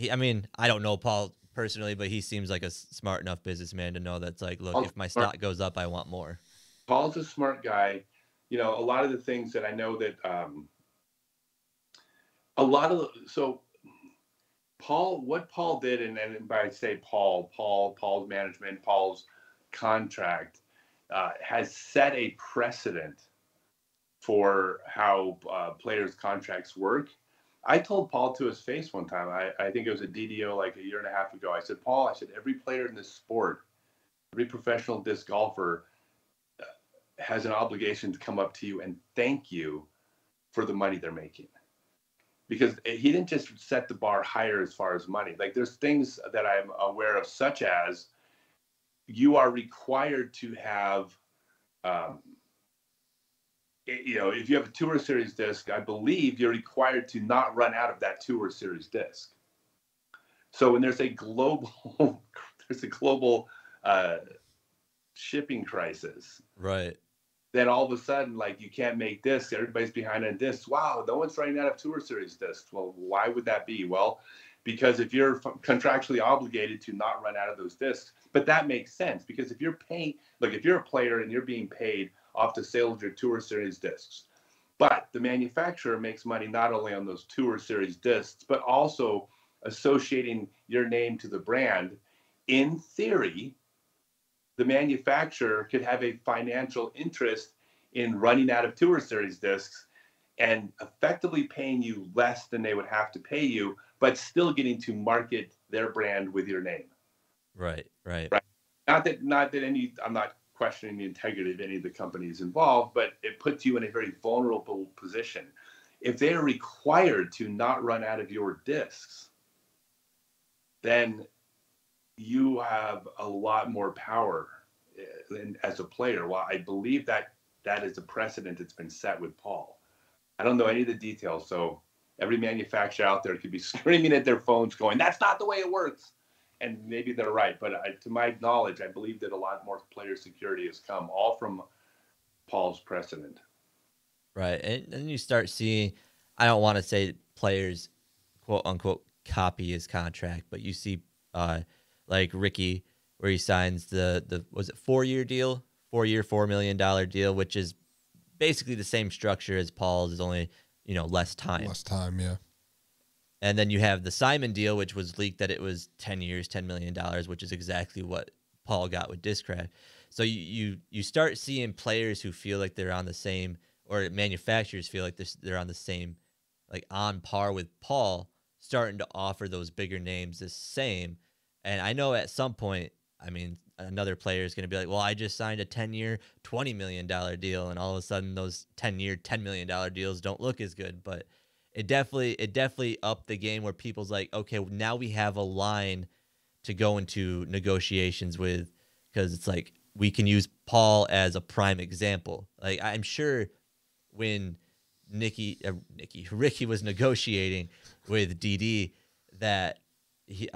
B: I mean, I don't know Paul personally, but he seems like a smart enough businessman to know that's like, look, if my stock goes up, I want more.
A: Paul's a smart guy. You know, a lot of the things that I know that what Paul did, and by say Paul's management, Paul's contract has set a precedent for how players' contracts work. I told Paul to his face one time, I think it was a DDO like a year and a half ago. I said, Paul, every player in this sport, every professional disc golfer has an obligation to come up to you and thank you for the money they're making. Because he didn't just set the bar higher as far as money. Like there's things that I'm aware of, such as you are required to have, if you have a Tour Series disc, I believe you're required to not run out of that Tour Series disc. So when there's a global, shipping crisis,
B: right?
A: Then all of a sudden, like you can't make discs. Everybody's behind on discs. Wow, no one's running out of Tour Series discs. Well, why would that be? Well, because if you're contractually obligated to not run out of those discs, but that makes sense because if you're if you're a player and you're being paid off the sale of your Tour Series discs, but the manufacturer makes money not only on those Tour Series discs, but also associating your name to the brand. In theory, the manufacturer could have a financial interest in running out of Tour Series discs and effectively paying you less than they would have to pay you, but still getting to market their brand with your name.
B: Right.
A: Not that any, I'm not questioning the integrity of any of the companies involved, but it puts you in a very vulnerable position. If they are required to not run out of your discs, then you have a lot more power as a player. Well, I believe that is a precedent that's been set with Paul. I don't know any of the details, so every manufacturer out there could be screaming at their phones going, that's not the way it works. And maybe they're right, but to my knowledge, I believe that a lot more player security has come all from Paul's precedent.
B: Right, and then you start seeing, I don't want to say players, quote unquote, copy his contract, but you see like Ricky, where he signs the was it 4-year deal, $4 million deal, which is basically the same structure as Paul's, is only less time.
C: Less time, yeah.
B: And then you have the Simon deal, which was leaked that it was 10 years, $10 million, which is exactly what Paul got with Discraft. So you start seeing players who feel like they're on the same, or manufacturers feel like they're on the same, like on par with Paul, starting to offer those bigger names the same. And I know at some point, I mean, another player is going to be like, well, I just signed a 10-year, $20 million deal. And all of a sudden those 10-year, $10 million deals don't look as good. But it definitely upped the game where people's like, okay, now we have a line to go into negotiations with, because it's like we can use Paul as a prime example. Like I'm sure when Ricky was negotiating with DD, that he,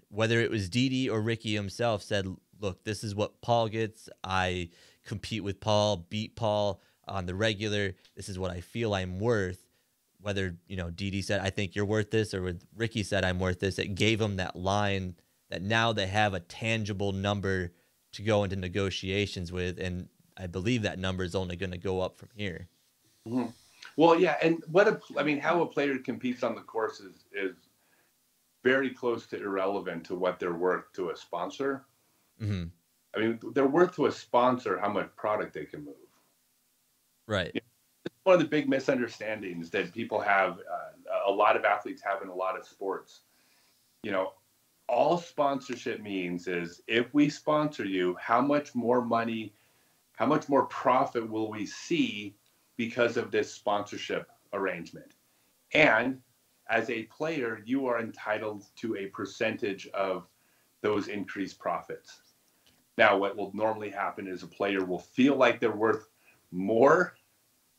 B: whether it was DD or Ricky himself, said, look, this is what Paul gets. I compete with Paul, beat Paul on the regular. This is what I feel I'm worth. Whether, DD said, I think you're worth this, or with Ricky said, I'm worth this, it gave him that line that now they have a tangible number to go into negotiations with. And I believe that number is only going to go up from here.
A: Mm-hmm. Well, yeah. And how a player competes on the course is very close to irrelevant to what they're worth to a sponsor.
B: Mm-hmm.
A: I mean, they're worth to a sponsor how much product they can move.
B: Right.
A: It's one of the big misunderstandings that people have, a lot of athletes have in a lot of sports. All sponsorship means is, if we sponsor you, how much more money, how much more profit will we see because of this sponsorship arrangement? And as a player, you are entitled to a percentage of those increased profits. Now, what will normally happen is a player will feel like they're worth more,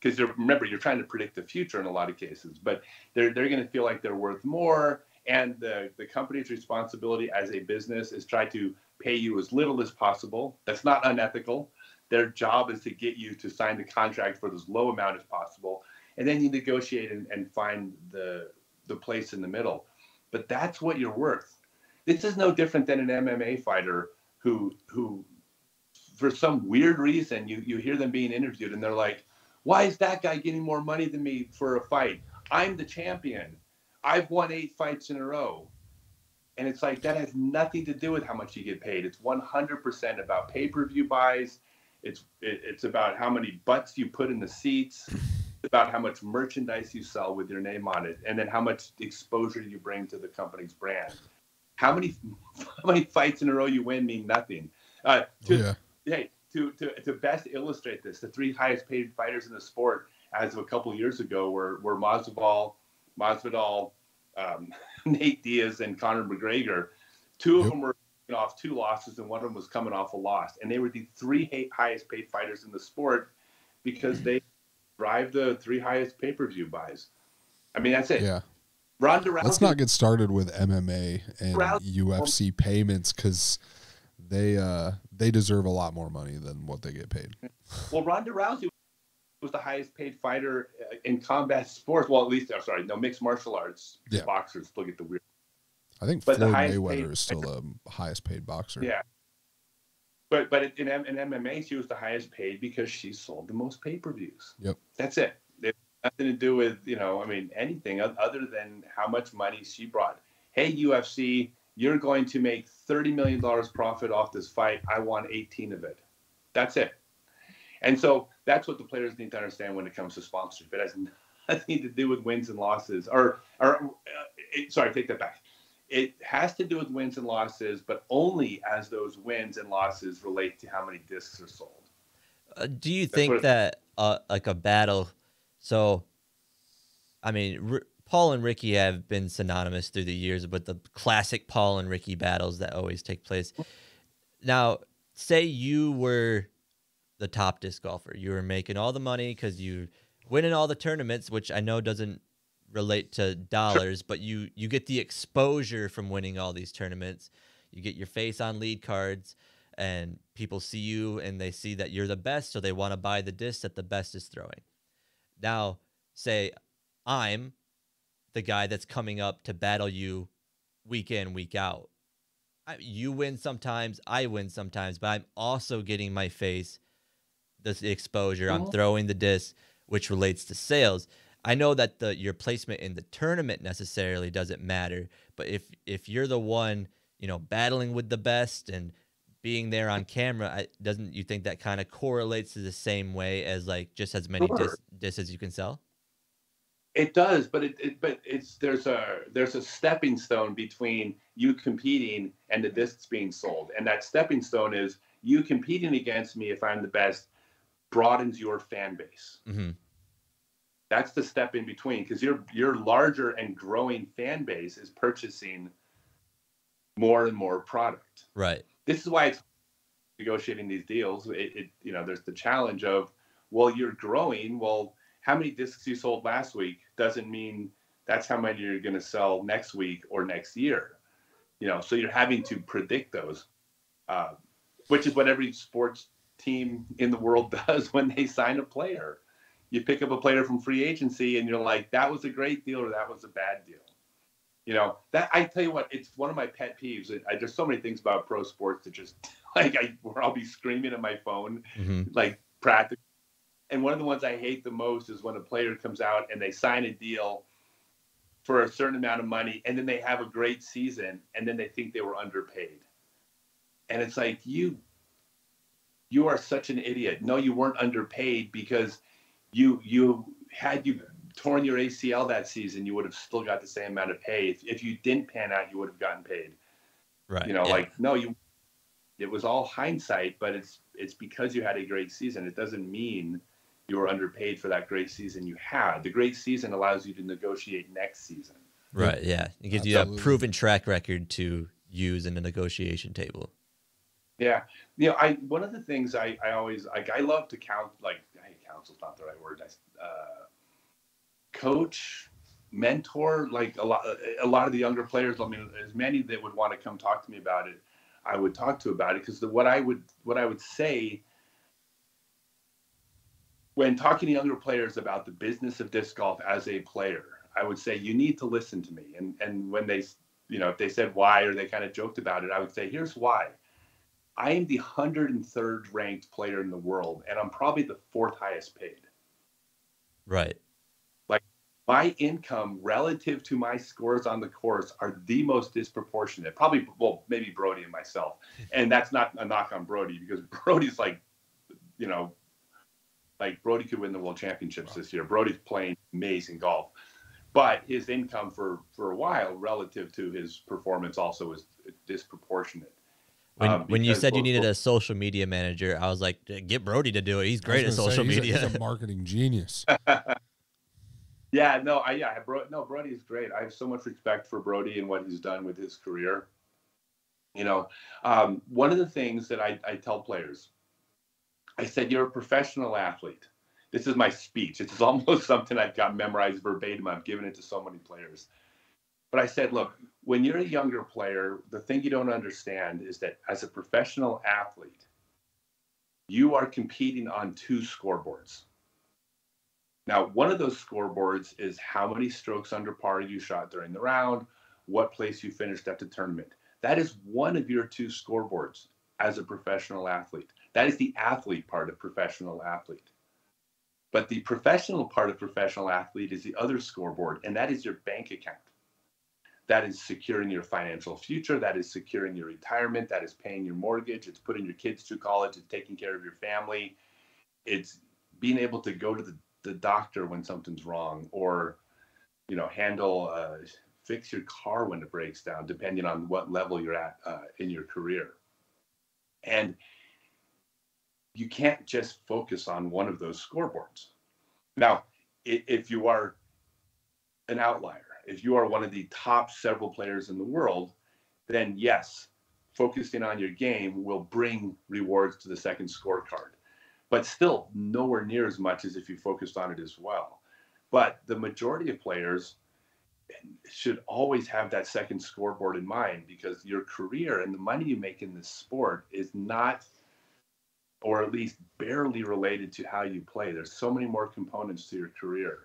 A: because remember, you're trying to predict the future in a lot of cases, but they're going to feel like they're worth more. And the company's responsibility as a business is try to pay you as little as possible. That's not unethical, Their job is to get you to sign the contract for as low amount as possible, and then you negotiate and find the place in the middle. But that's what you're worth. This is no different than an MMA fighter who for some weird reason you hear them being interviewed and they're like, why is that guy getting more money than me for a fight? I'm the champion. I've won 8 fights in a row. And it's like, that has nothing to do with how much you get paid. It's 100% about pay-per-view buys. It's about how many butts you put in the seats. It's about how much merchandise you sell with your name on it. And then how much exposure you bring to the company's brand. How many fights in a row you win mean nothing. Hey, to best illustrate this, the 3 highest paid fighters in the sport as of a couple of years ago were Masvidal, Nate Diaz, and Conor McGregor. 2 of them were coming off 2 losses, and one of them was coming off a loss. And they were the 3 highest paid fighters in the sport because they drive the 3 highest pay-per-view buys. I mean, that's it.
C: Yeah.
A: Ronda Rousey.
C: Let's not get started with MMA and UFC payments because they deserve a lot more money than what they get paid.
A: Well, Ronda Rousey was the highest paid fighter in combat sports. Well, at least, mixed martial arts.
C: Yeah.
A: Boxers still get the weird.
C: I think Floyd Mayweather is still the highest paid boxer.
A: Yeah. But in MMA, she was the highest paid because she sold the most pay-per-views.
C: Yep.
A: That's it. It has nothing to do with, anything other than how much money she brought. Hey, UFC, you're going to make $30 million profit off this fight. I want 18 of it. That's it. And so that's what the players need to understand when it comes to sponsorship. It has nothing to do with wins and losses. Sorry, take that back. It has to do with wins and losses, but only as those wins and losses relate to how many discs are sold.
B: Do you think that like a battle? So, I mean, Paul and Ricky have been synonymous through the years with the classic Paul and Ricky battles that always take place. Now, say you were the top disc golfer. You were making all the money because you winning all the tournaments, which I know doesn't relate to dollars, but you get the exposure from winning all these tournaments. You get your face on lead cards, and people see you, and they see that you're the best, so they want to buy the disc that the best is throwing. Now, say I'm the guy that's coming up to battle you week in, week out. You win sometimes, I win sometimes, but I'm also getting my face, this exposure. I'm throwing the disc, which relates to sales. I know that your placement in the tournament necessarily doesn't matter, but if you're the one, battling with the best and being there on camera, doesn't you think that kind of correlates to the same way as like just as many discs as you can sell?
A: It does, but there's a stepping stone between you competing and the discs being sold, and that stepping stone is you competing against me. If I'm the best, broadens your fan base.
B: Mm-hmm.
A: That's the step in between, because your larger and growing fan base is purchasing more and more product.
B: Right.
A: This is why it's negotiating these deals. There's the challenge of, well, you're growing. Well, how many discs you sold last week doesn't mean that's how many you're going to sell next week or next year. So you're having to predict those, which is what every sports team in the world does when they sign a player. You pick up a player from free agency and you're like, that was a great deal or that was a bad deal. That, I tell you what, it's one of my pet peeves. There's so many things about pro sports that just where I'll be screaming at my phone, like practically. And one of the ones I hate the most is when a player comes out and they sign a deal for a certain amount of money and then they have a great season and then they think they were underpaid. And it's like, you are such an idiot. No, you weren't underpaid because you torn your ACL that season, you would have still got the same amount of pay. If you didn't pan out, you would have gotten paid.
B: Right.
A: It was all hindsight, but it's because you had a great season. It doesn't mean you were underpaid for that great season you had. The great season allows you to negotiate next season.
B: Right. Yeah. It gives you a proven track record to use in the negotiation table.
A: Yeah. One of the things I always I love to counsel's not the right word. Coach, mentor, like a lot of the younger players. I mean, as many that would want to come talk to me about it, I would talk to about it, because what I would say when talking to younger players about the business of disc golf as a player, I would say you need to listen to me. And when they, if they said why or they kind of joked about it, I would say, here's why. I am the 103rd ranked player in the world, and I'm probably the 4th highest paid.
B: Right.
A: Like, my income relative to my scores on the course are the most disproportionate. Probably, well, maybe Brody and myself. And that's not a knock on Brody, because Brody's like, like Brody could win the world championships this year. Brody's playing amazing golf. But his income for a while relative to his performance also is disproportionate.
B: When you said you needed a social media manager, I was like, get Brody to do it. He's great at social media.
C: He's a marketing genius.
A: Brody is great. I have so much respect for Brody and what he's done with his career. One of the things that I tell players, I said, you're a professional athlete. This is my speech. It's almost something I've got memorized verbatim. I've given it to so many players. But I said, look, when you're a younger player, the thing you don't understand is that as a professional athlete, you are competing on 2 scoreboards. Now, one of those scoreboards is how many strokes under par you shot during the round, what place you finished at the tournament. That is one of your 2 scoreboards as a professional athlete. That is the athlete part of professional athlete. But the professional part of professional athlete is the other scoreboard, and that is your bank account. That is securing your financial future. That is securing your retirement. That is paying your mortgage. It's putting your kids through college. It's taking care of your family. It's being able to go to the doctor when something's wrong, or, fix your car when it breaks down, depending on what level you're at in your career. And you can't just focus on one of those scoreboards. Now, if you are an outlier, if you are one of the top several players in the world, then yes, focusing on your game will bring rewards to the second scorecard, but still nowhere near as much as if you focused on it as well. But the majority of players should always have that second scoreboard in mind, because your career and the money you make in this sport is not, or at least barely, related to how you play. There's so many more components to your career.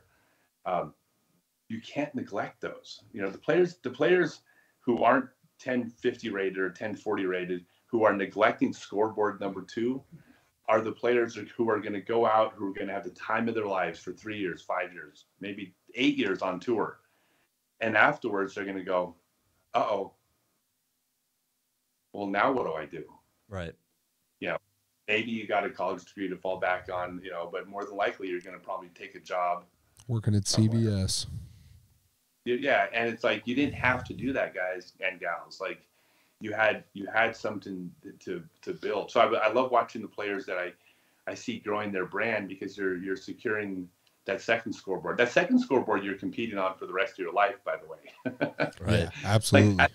A: You can't neglect those. The players who aren't 1050 rated or 1040 rated, who are neglecting scoreboard number 2, are the players who are going to go out, who are going to have the time of their lives for 3 years, 5 years, maybe 8 years on tour. And afterwards, they're going to go, well, now what do I do?
B: Right.
A: Maybe you got a college degree to fall back on, but more than likely you're going to probably take a job
C: working at CBS.
A: Yeah, and it's like you didn't have to do that, guys and gals. Like you had something to build. So I love watching the players that I see growing their brand, because you're securing that second scoreboard. That second scoreboard you're competing on for the rest of your life, by the way.
B: Right.
C: Yeah, absolutely.
A: Like,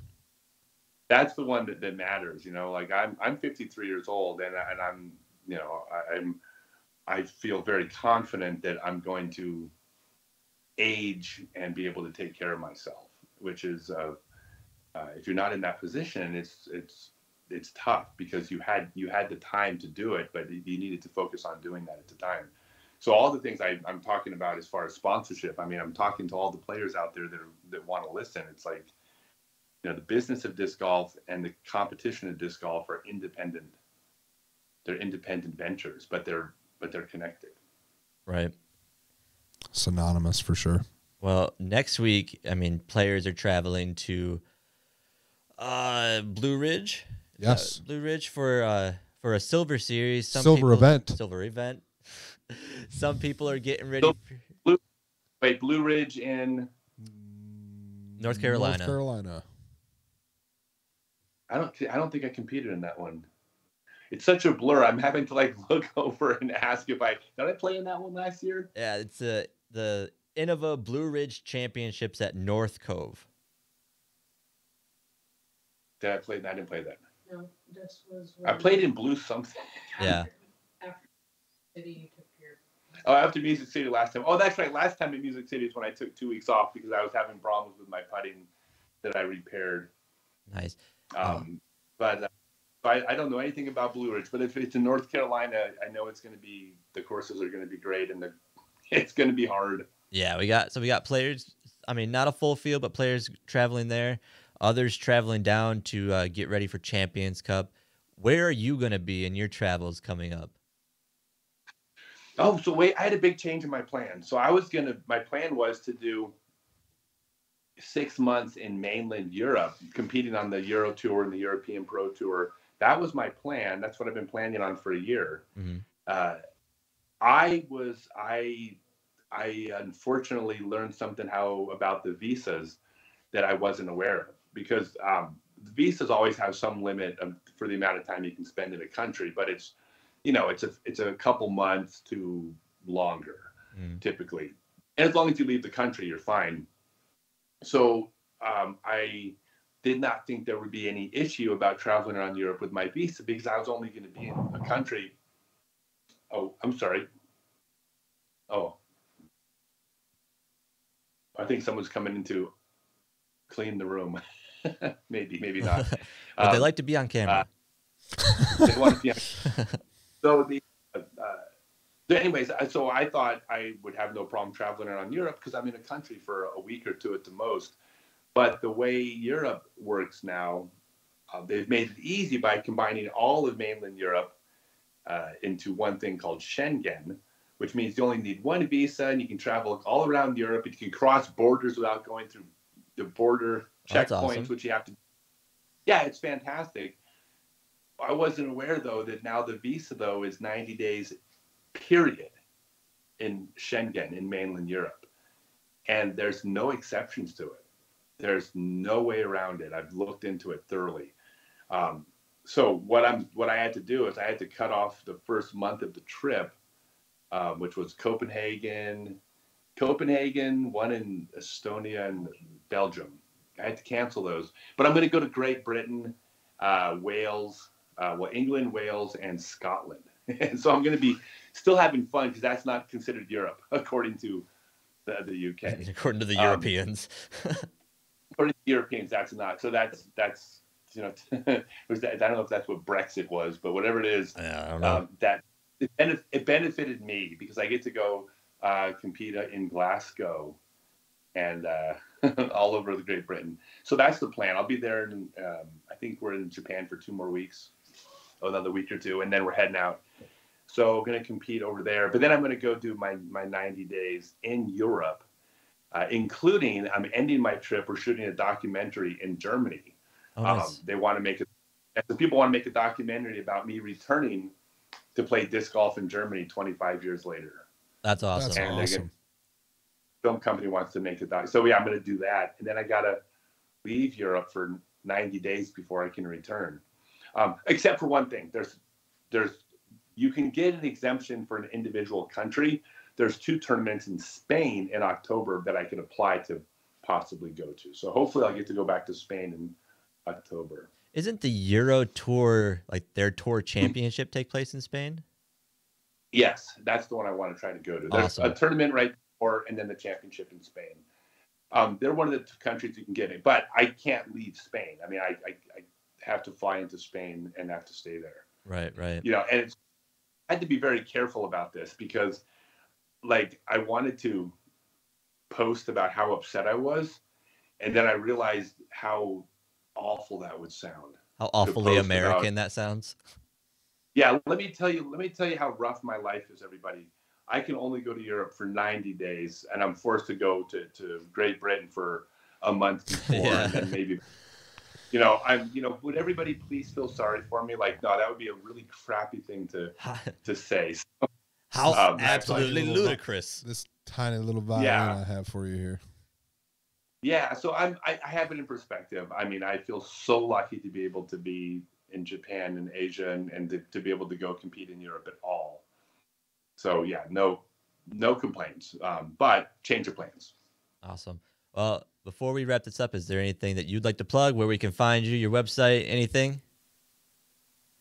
A: that's the one that matters. Like I'm 53 years old, and I feel very confident that I'm going to age and be able to take care of myself, which is if you're not in that position, it's tough, because you had the time to do it, but you needed to focus on doing that at the time. So all the things I'm talking about as far as sponsorship, I'm talking to all the players out there that want to listen. It's like, the business of disc golf and the competition of disc golf are independent. They're independent ventures, but they're connected.
B: Right.
C: Synonymous for sure.
B: Well, next week, players are traveling to Blue Ridge.
C: Yes.
B: Blue Ridge for a silver series.
C: Silver event.
B: Some people are getting ready.
A: Blue Ridge in
B: North Carolina.
A: I don't think I competed in that one. It's such a blur. I'm having to look over and ask if did I play in that one last year?
B: Yeah, it's the Innova Blue Ridge Championships at North Cove.
A: Did I play? I didn't play that.
D: No, this was.
A: I played in Blue something.
B: Yeah.
D: After City took your.
A: Oh, after Music City last time. Oh, that's right. Last time in Music City is when I took 2 weeks off because I was having problems with my putting that I repaired.
B: Nice.
A: But I don't know anything about Blue Ridge, but if it's in North Carolina, I know it's going to be, the courses are going to be great, and it's going to be hard.
B: Yeah, we got players. I mean, not a full field, but players traveling there. Others traveling down to get ready for Champions Cup. Where are you going to be in your travels coming up?
A: Oh, so wait, I had a big change in my plan. So my plan was to do 6 months in mainland Europe, competing on the Euro Tour and the European Pro Tour. That was my plan. That's what I've been planning on for a year.
B: Mm-hmm.
A: I unfortunately learned something about the visas that I wasn't aware of, because the visas always have some limit for the amount of time you can spend in a country, but it's a couple months to longer typically, and as long as you leave the country, you're fine. So I did not think there would be any issue about traveling around Europe with my visa, because I was only going to be in a country. Oh, I'm sorry. Oh, I think someone's coming in to clean the room. maybe not.
B: But they like to be on camera.
A: They want to be on. So anyways, so I thought I would have no problem traveling around Europe because I'm in a country for a week or two at the most. But the way Europe works now, they've made it easy by combining all of mainland Europe into one thing called Schengen, which means you only need one visa and you can travel all around Europe. You can cross borders without going through the border checkpoints, awesome. Which you have to. Yeah, it's fantastic. I wasn't aware, though, that now the visa, though, is 90 days, period, in Schengen, in mainland Europe. And there's no exceptions to it. There's no way around it. I've looked into it thoroughly. So what I had to do is I had to cut off the first month of the trip, which was Copenhagen, one in Estonia and Belgium. I had to cancel those. But I'm going to go to Great Britain, Wales, England, Wales, and Scotland. And so I'm going to be still having fun because that's not considered Europe, according to the UK.
B: According to the Europeans.
A: According to the Europeans, that's not. So that's I don't know if that's what Brexit was, but whatever it is,
B: I don't know.
A: That it benefited me because I get to go compete in Glasgow and all over the Great Britain. So that's the plan. I'll be there, and I think we're in Japan for 2 more weeks, another week or two, and then we're heading out. So I'm going to compete over there. But then I'm going to go do my 90 days in Europe, including I'm ending my trip. We're shooting a documentary in Germany.
B: Oh, nice.
A: They want to make it. So people want to make a documentary about me returning to play disc golf in Germany 25 years later.
B: That's awesome.
C: That's awesome.
A: Film company wants to make a doc. So yeah, I'm going to do that. And then I got to leave Europe for 90 days before I can return. Except for one thing. You can get an exemption for an individual country. There's 2 tournaments in Spain in October that I could apply to possibly go to. So hopefully I'll get to go back to Spain in October.
B: Isn't the Euro Tour, like their tour championship, take place in Spain?
A: Yes, that's the one I want to try to go to. There's
B: awesome.
A: A tournament right before, and then the championship in Spain. They're one of the countries you can get in, but I can't leave Spain. I mean, I have to fly into Spain and have to stay there.
B: Right.
A: And I had to be very careful about this because, like, I wanted to post about how upset I was, and then I realized how awful that would sound.
B: How awfully American that sounds.
A: Yeah, let me tell you how rough my life is, everybody. I can only go to Europe for 90 days, and I'm forced to go to Great Britain for a month before, and then maybe, would everybody please feel sorry for me? Like, no, that would be a really crappy thing to say. So,
B: how absolutely ludicrous.
C: This tiny little violin I have for you here.
A: Yeah, so I have it in perspective. I mean, I feel so lucky to be able to be in Japan and Asia and to be able to go compete in Europe at all. So yeah, no complaints, but change of plans.
B: Awesome. Well, before we wrap this up, is there anything that you'd like to plug, where we can find you, your website, anything?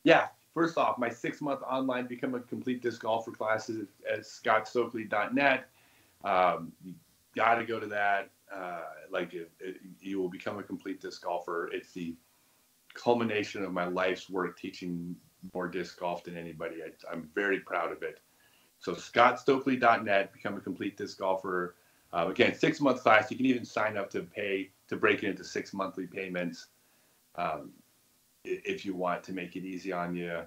A: Yeah, first off, my 6-month online Become a Complete Disc Golfer classes at scottstokely.net. You got to go to that. You will become a complete disc golfer. It's the culmination of my life's work teaching more disc golf than anybody. I'm very proud of it. So scottstokely.net, become a complete disc golfer. Again, 6-month class. You can even sign up to pay to break it into 6 monthly payments if you want to make it easy on you.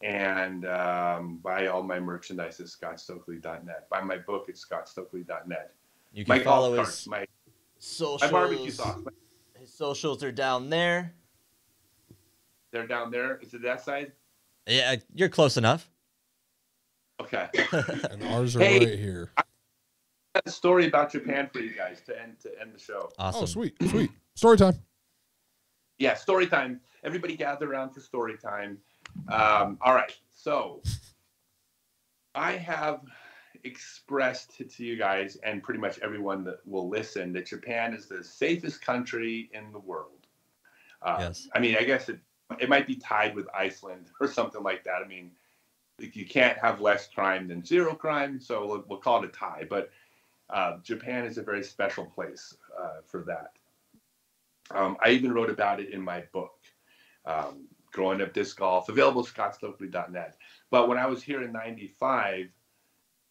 A: And buy all my merchandise at scottstokely.net. Buy my book at scottstokely.net.
B: You can
A: my
B: follow
A: golf
B: his
A: carts, my
B: socials.
A: barbecue sauce.
B: His socials are down there.
A: They're down there. Is it that side?
B: Yeah, you're close enough.
A: Okay.
C: And ours are
A: Hey.
C: right here.
A: I got a story about Japan for you guys to end the show.
B: Awesome.
C: Oh, sweet. Story time.
A: Yeah, story time. Everybody gather around for story time. All right. So I have expressed to you guys and pretty much everyone that will listen that Japan is the safest country in the world.
B: Yes.
A: I mean, I guess it might be tied with Iceland or something like that. I mean, you can't have less crime than zero crime, so we'll call it a tie. But Japan is a very special place for that. I even wrote about it in my book, Growing Up Disc Golf, available at scottstokely.net. But when I was here in 95,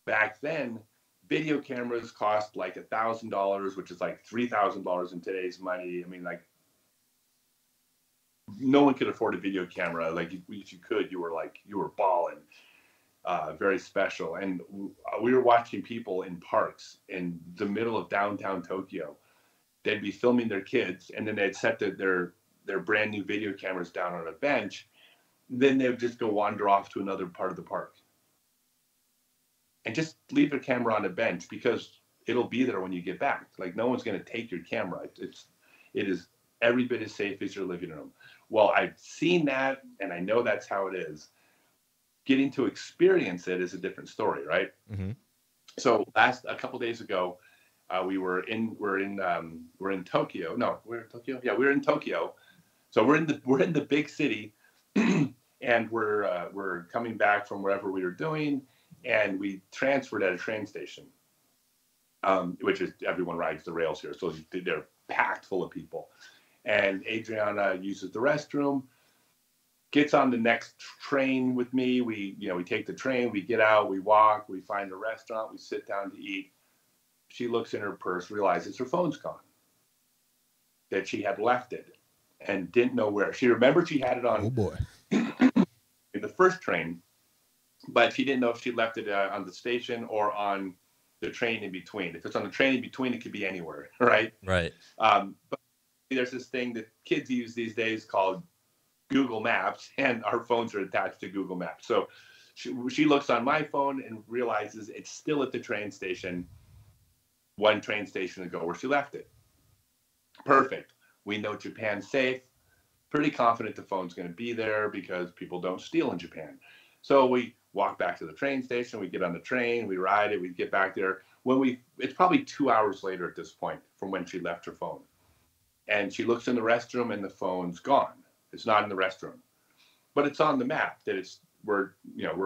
A: back then, video cameras cost like $1,000, which is like $3,000 in today's money. I mean, like, no one could afford a video camera. Like, if you could, you were balling. Very special. And we were watching people in parks in the middle of downtown Tokyo. They'd be filming their kids, and then they'd set their brand new video cameras down on a bench. Then they would just go wander off to another part of the park and just leave their camera on a bench because it'll be there when you get back. Like, no one's going to take your camera. It is every bit as safe as your living room. Well, I've seen that, and I know that's how it is. Getting to experience it is a different story, right?
B: Mm-hmm.
A: So a couple days ago, we're in Tokyo. No, we're in Tokyo. Yeah, we're in Tokyo. So we're in the big city, and we're coming back from wherever we were doing, and we transferred at a train station, which is everyone rides the rails here, so they're packed full of people. And Adriana uses the restroom, gets on the next train with me. We take the train, we get out, we walk, we find a restaurant, we sit down to eat. She looks in her purse, realizes her phone's gone, that she had left it and didn't know where. She remembered she had it on.
C: Oh boy.
A: In the first train, but she didn't know if she left it on the station or on the train in between. If it's on the train in between, it could be anywhere, right?
B: Right.
A: But there's this thing that kids use these days called Google Maps, and our phones are attached to Google Maps. So she looks on my phone and realizes it's still at the train station, one train station ago where she left it. Perfect. We know Japan's safe. Pretty confident the phone's going to be there because people don't steal in Japan. So we walk back to the train station. We get on the train. We ride it. We get back there. It's probably 2 hours later at this point from when she left her phone. And she looks in the restroom and the phone's gone. It's not in the restroom, but it's on the map that we're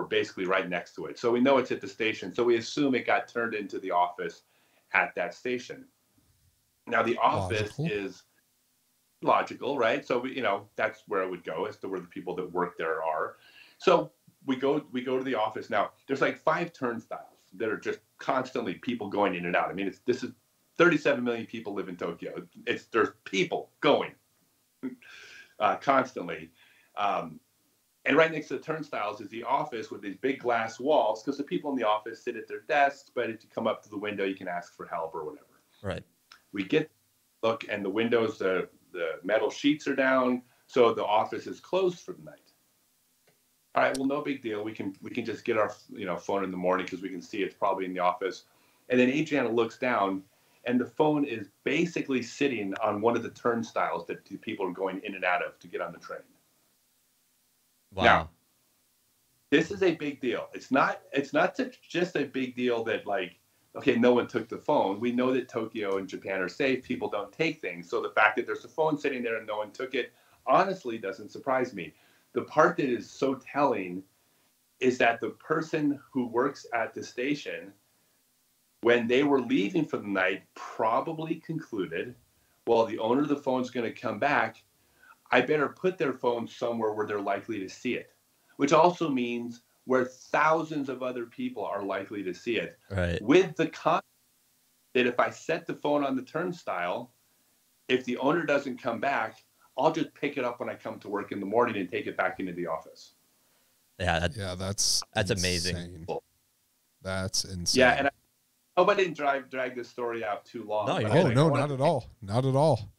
A: basically right next to it. So we know it's at the station. So we assume it got turned into the office at that station. Now the office is logical, right? So that's where it would go, as to where the people that work there are. So we go to the office. Now there's like 5 turnstiles that are just constantly people going in and out. I mean, this is 37 million people live in Tokyo. There's people going constantly. And right next to the turnstiles is the office with these big glass walls, because the people in the office sit at their desks, but if you come up to the window, you can ask for help or whatever.
B: Right.
A: We look, and the windows, the metal sheets are down, so the office is closed for the night. All right, well, no big deal. We can just get our phone in the morning because we can see it's probably in the office. And then Adriana looks down, and the phone is basically sitting on one of the turnstiles that people are going in and out of to get on the train.
B: Wow.
A: Now, this is a big deal. It's not just a big deal that, like, okay, no one took the phone. We know that Tokyo and Japan are safe. People don't take things. So the fact that there's a phone sitting there and no one took it, honestly, doesn't surprise me. The part that is so telling is that the person who works at the station, when they were leaving for the night, probably concluded, well, the owner of the phone is going to come back. I better put their phone somewhere where they're likely to see it, which also means where thousands of other people are likely to see it.
B: Right.
A: With the concept that if I set the phone on the turnstile, if the owner doesn't come back, I'll just pick it up when I come to work in the morning and take it back into the office.
B: Yeah,
C: that's
B: amazing.
C: insane. That's insane.
A: Yeah, and I hope I didn't drag this story out too long.
B: No, you're
C: Oh
B: good.
C: no, not at all. Not at all.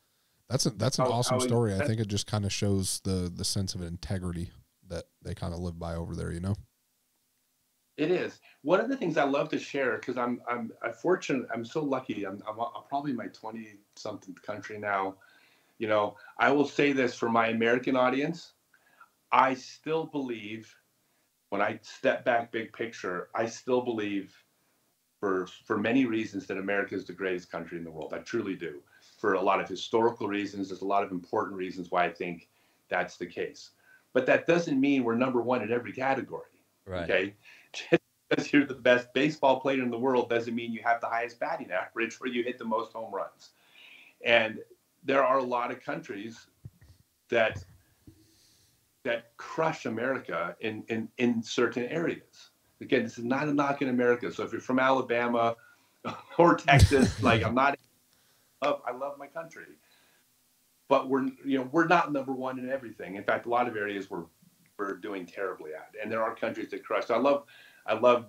C: That's an awesome story. I
A: that's-
C: think it just kind of shows the sense of integrity that they kind of live by over there, you know?
A: It is. One of the things I love to share, because I'm fortunate, I'm so lucky. I'm probably in my 20-something country now. You know, I will say this for my American audience. I still believe, when I step back big picture, I still believe for many reasons that America is the greatest country in the world. I truly do. For a lot of historical reasons, there's a lot of important reasons why I think that's the case. But that doesn't mean we're number one in every category.
B: Right.
A: Okay. Just because you're the best baseball player in the world doesn't mean you have the highest batting average or you hit the most home runs. And there are a lot of countries that crush America in certain areas. Again, this is not a knock in America. So if you're from Alabama or Texas, like I love my country, but we're not number one in everything. In fact, a lot of areas we're doing terribly at, and there are countries that crush. So I love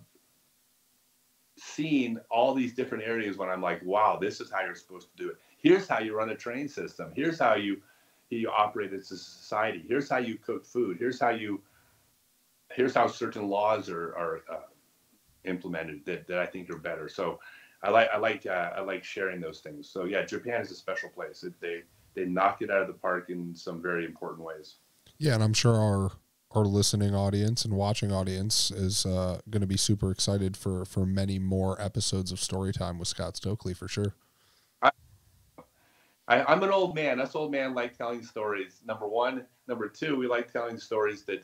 A: seeing all these different areas when I'm like, wow, this is how you're supposed to do it. Here's how you run a train system. Here's how you operate as a society. Here's how you cook food. Here's how certain laws are implemented that I think are better. So I like sharing those things. So yeah, Japan is a special place. They knock it out of the park in some very important ways.
C: Yeah, and I'm sure our listening audience and watching audience is going to be super excited for many more episodes of Storytime with Scott Stokely for sure.
A: I'm an old man. Us old men like telling stories. Number one. Number two, we like telling stories that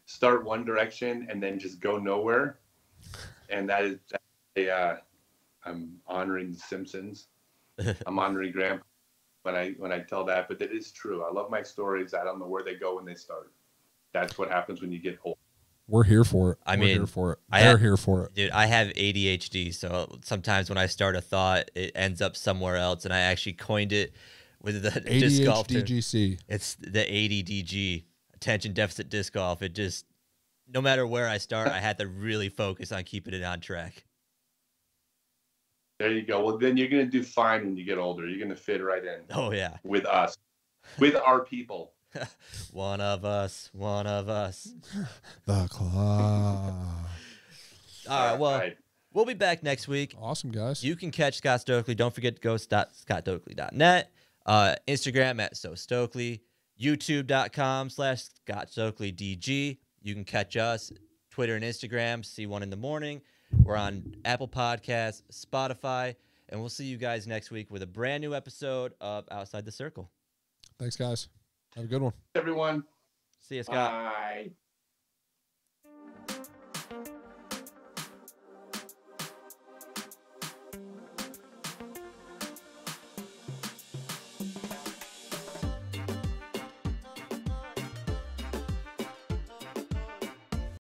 A: start one direction and then just go nowhere. And that is, I'm honoring The Simpsons. I'm honoring Grandpa when I tell that, but it is true. I love my stories. I don't know where they go when they start. That's what happens when you get old.
C: We're here for it.
B: We're
C: here for it.
B: They're
C: here for it.
B: Dude, I have ADHD, so sometimes when I start a thought, it ends up somewhere else, and I actually coined it with the disc golf term.
C: ADHDGC.
B: It's the ADDG, attention deficit disc golf. It just, no matter where I start, I had to really focus on keeping it on track.
A: There you go. Well, then you're going to do fine when you get older. You're going to fit right in.
B: Oh, yeah.
A: With us. With our people.
B: One of us.
C: The club.
B: All right, well, we'll be back next week.
C: Awesome, guys.
B: You can catch Scott Stokely. Don't forget to go scottstokely.net. Instagram at SoStokely. YouTube.com/ScottStokelyDG. You can catch us, Twitter and Instagram, C1 in the morning. We're on Apple Podcasts, Spotify, and we'll see you guys next week with a brand new episode of Outside the Circle.
C: Thanks, guys. Have a good one.
A: Everyone.
B: See you, Scott.
A: Bye.